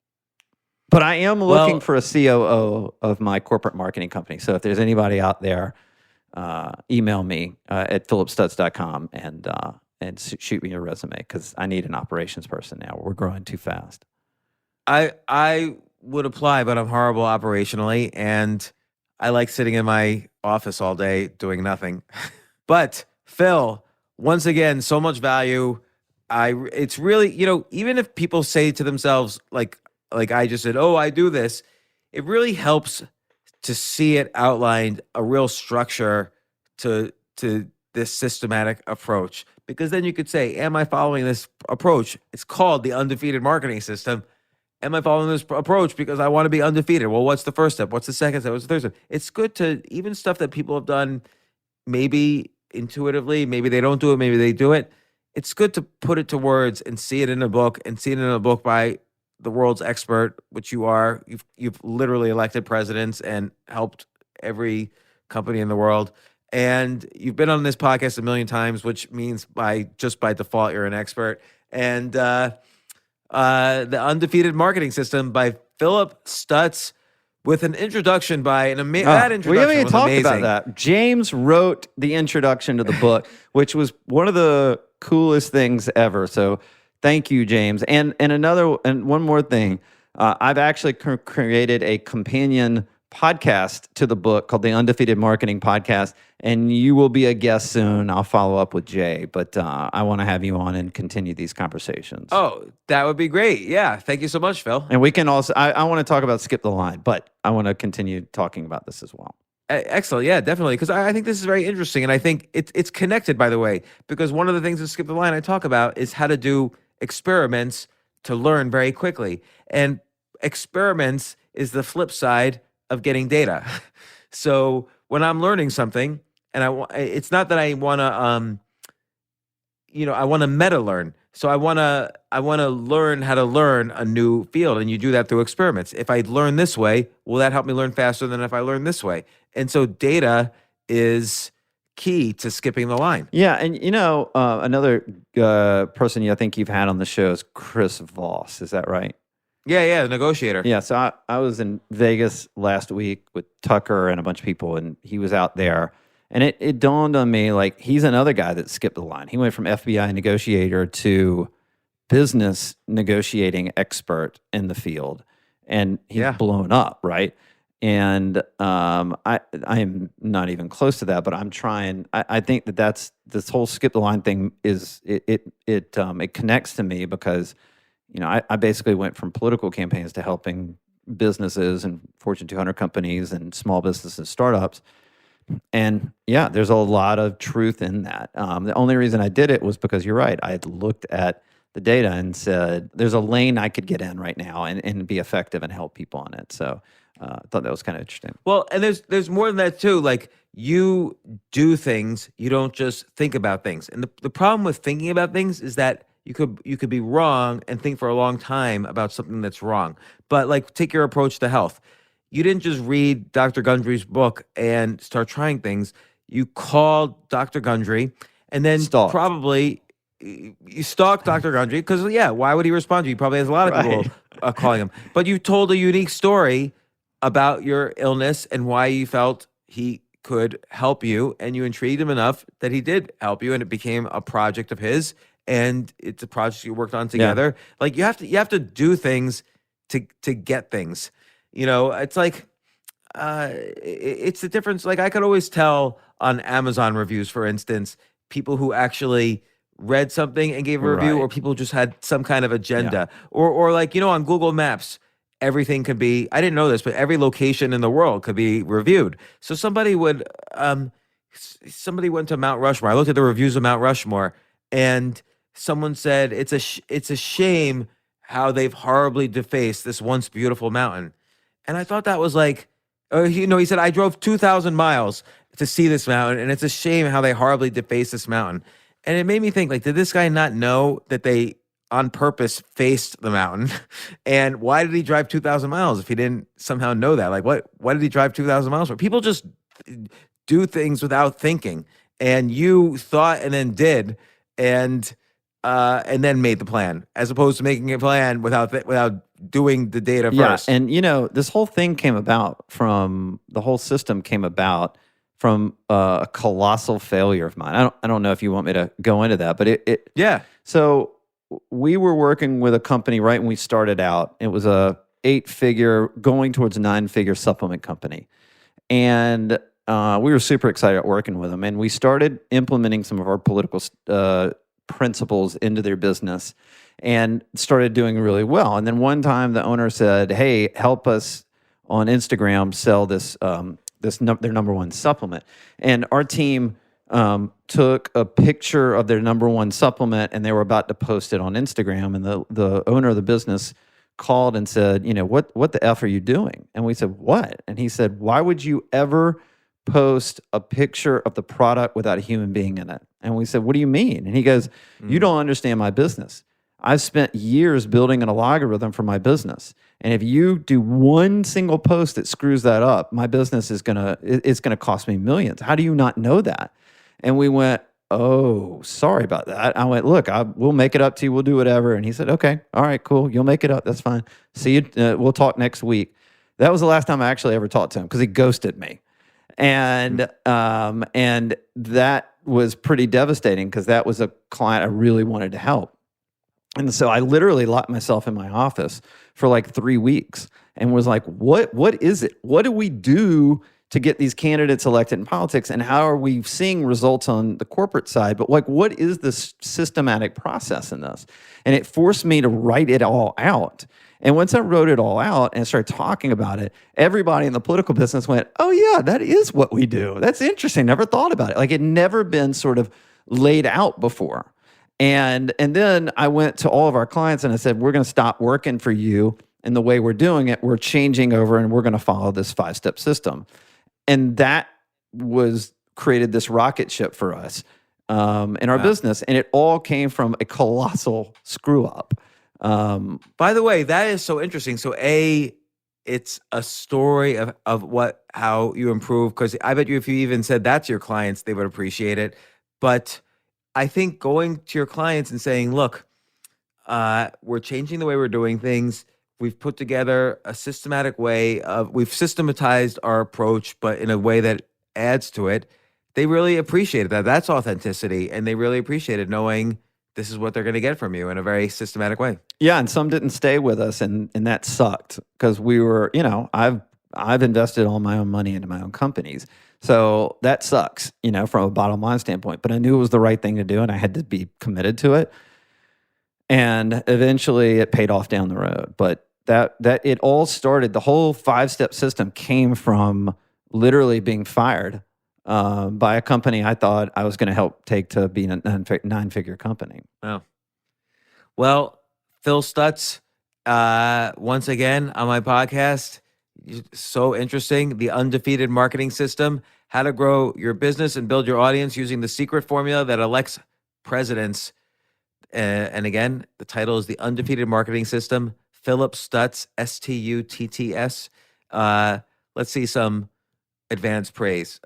But I am looking for a COO of my corporate marketing company. So if there's anybody out there, email me at phillipstutts.com and shoot me your resume because I need an operations person now. We're growing too fast. I would apply, but I'm horrible operationally, and I like sitting in my office all day doing nothing. But Phill, once again, so much value. It's really, even if people say to themselves, like I just said, oh, I do this, it really helps to see it outlined, a real structure to this systematic approach. Because then you could say, am I following this approach? It's called the Undefeated Marketing System. Am I following this approach because I want to be undefeated? Well, what's the first step? What's the second step? What's the third step? It's good to, even stuff that people have done maybe intuitively, maybe they don't do it, maybe they do it. It's good to put it to words and see it in a book, and see it in a book by the world's expert, which you are. You've literally elected presidents and helped every company in the world. And you've been on this podcast a million times, which means by default, you're an expert. And the Undefeated Marketing System by Phillip Stutts, with an introduction by that introduction we haven't even was talked amazing. about that. James wrote the introduction to the book, which was one of the coolest things ever. So thank you, James. And one more thing. I've actually created a companion podcast to the book called the Undefeated Marketing Podcast, and you will be a guest soon. I'll follow up with Jay, but I want to have you on and continue these conversations. Oh, that would be great. Yeah. Thank you so much, Phill. And we can also, I want to talk about Skip the Line, but I want to continue talking about this as well. Excellent. Yeah, definitely. Because I think this is very interesting. And I think it's connected, by the way, because one of the things in Skip the Line I talk about is how to do experiments to learn very quickly. And experiments is the flip side of getting data. So when I'm learning something, and it's not that I want to, I want to meta learn. So I want to learn how to learn a new field, and you do that through experiments. If I learn this way, will that help me learn faster than if I learn this way? And so data is key to skipping the line. Yeah, and another person I think you've had on the show is Chris Voss. Is that right? Yeah, the negotiator. Yeah, so I was in Vegas last week with Tucker and a bunch of people, and he was out there. And it dawned on me, like, he's another guy that skipped the line. He went from FBI negotiator to business negotiating expert in the field. And he's blown up, right? And I am not even close to that, but I'm trying. I think that's this whole skip the line thing is it connects to me because I basically went from political campaigns to helping businesses and Fortune 200 companies and small businesses and startups. And yeah, there's a lot of truth in that. The only reason I did it was because you're right. I had looked at the data and said, there's a lane I could get in right now and be effective and help people on it. So I thought that was kind of interesting. Well, and there's more than that too. Like, you do things, you don't just think about things. And the problem with thinking about things is that you could be wrong and think for a long time about something that's wrong. But like, take your approach to health. You didn't just read Dr. Gundry's book and start trying things. You called Dr. Gundry and then probably you stalked Dr. Gundry because, why would he respond to you? He probably has a lot of people calling him. But you told a unique story about your illness and why you felt he could help you, and you intrigued him enough that he did help you, and it became a project of his, and it's a project you worked on together. Yeah. Like, you have to do things to get things. It's like, it's the difference. Like, I could always tell on Amazon reviews, for instance, people who actually read something and gave a review, Right. or people just had some kind of agenda, or like, on Google Maps, everything could be, I didn't know this, but every location in the world could be reviewed. So somebody went to Mount Rushmore. I looked at the reviews of Mount Rushmore, and someone said it's a shame how they've horribly defaced this once beautiful mountain. And I thought that was like, he said, I drove 2,000 miles to see this mountain, and it's a shame how they horribly defaced this mountain. And it made me think, like, did this guy not know that they on purpose faced the mountain? And why did he drive 2,000 miles if he didn't somehow know that? Like, what did he drive 2,000 miles for? People just do things without thinking. And you thought and then did, and then made the plan, as opposed to making a plan without doing the data first. And this whole thing the whole system came about from a colossal failure of mine. I don't know if you want me to go into that, but Yeah. So we were working with a company right when we started out. It was a 8-figure going towards a 9-figure supplement company. And we were super excited at working with them. And we started implementing some of our political principles into their business and started doing really well. And then one time the owner said, hey, help us on Instagram sell this their number one supplement. And our team took a picture of their number one supplement, and they were about to post it on Instagram. And the owner of the business called and said, what the F are you doing? And we said, what? And he said, why would you ever post a picture of the product without a human being in it? And we said, what do you mean? And he goes, you don't understand my business. I've spent years building an algorithm for my business. And if you do one single post that screws that up, my business it's gonna cost me millions. How do you not know that? And we went, oh, sorry about that. I went, look, we'll make it up to you. We'll do whatever. And he said, okay, all right, cool. You'll make it up. That's fine. See you. We'll talk next week. That was the last time I actually ever talked to him, because he ghosted me. And that was pretty devastating, because that was a client I really wanted to help. And so I literally locked myself in my office for like 3 weeks and was like, what is it? What do we do to get these candidates elected in politics? And how are we seeing results on the corporate side? But like, what is this systematic process in this? And it forced me to write it all out. And once I wrote it all out and started talking about it, everybody in the political business went, oh yeah, that is what we do. That's interesting. Never thought about it. Like, it never been sort of laid out before. And then I went to all of our clients and I said, we're going to stop working for you in the way we're doing it. We're changing over and we're going to follow this 5-step system. And that created this rocket ship for us in our business. And it all came from a colossal screw up. By the way, that is so interesting. So it's a story of how you improve, because I bet you if you even said that to your clients, they would appreciate it. But I think going to your clients and saying, look, we're changing the way we're doing things. We've put together a systematic way we've systematized our approach, but in a way that adds to it. They really appreciated that. That's authenticity. And they really appreciated knowing this is what they're going to get from you in a very systematic way. Yeah. And some didn't stay with us. And that sucked, because we were, I've invested all my own money into my own companies. So that sucks, from a bottom line standpoint. But I knew it was the right thing to do, and I had to be committed to it. And eventually it paid off down the road. But that it all started, the whole 5-step system came from literally being fired by a company I thought I was going to help take to being a 9-figure company. Oh. Well, Phill Stutts, once again on my podcast. So interesting. The Undefeated Marketing System, how to grow your business and build your audience using the secret formula that elects presidents. And again, the title is The Undefeated Marketing System. Phillip Stutts, Stutts. Let's see some advanced praise.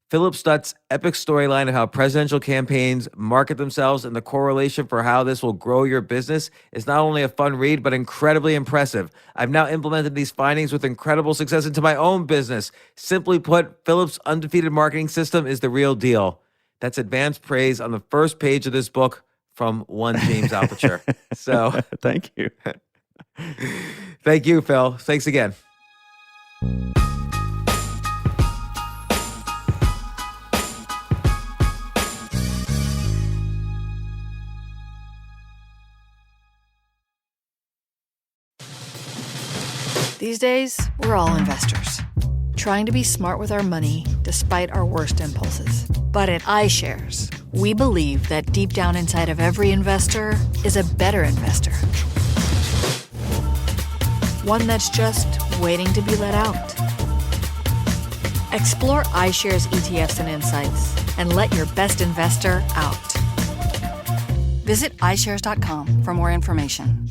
Phillip Stutts' epic storyline of how presidential campaigns market themselves and the correlation for how this will grow your business is not only a fun read, but incredibly impressive. I've now implemented these findings with incredible success into my own business. Simply put, Phillip's Undefeated Marketing System is the real deal. That's advanced praise on the first page of this book from one James Altucher. So thank you. Thank you, Phill. Thanks again. These days, we're all investors, trying to be smart with our money despite our worst impulses. But at iShares, we believe that deep down inside of every investor is a better investor. One that's just waiting to be let out. Explore iShares ETFs and insights and let your best investor out. Visit iShares.com for more information.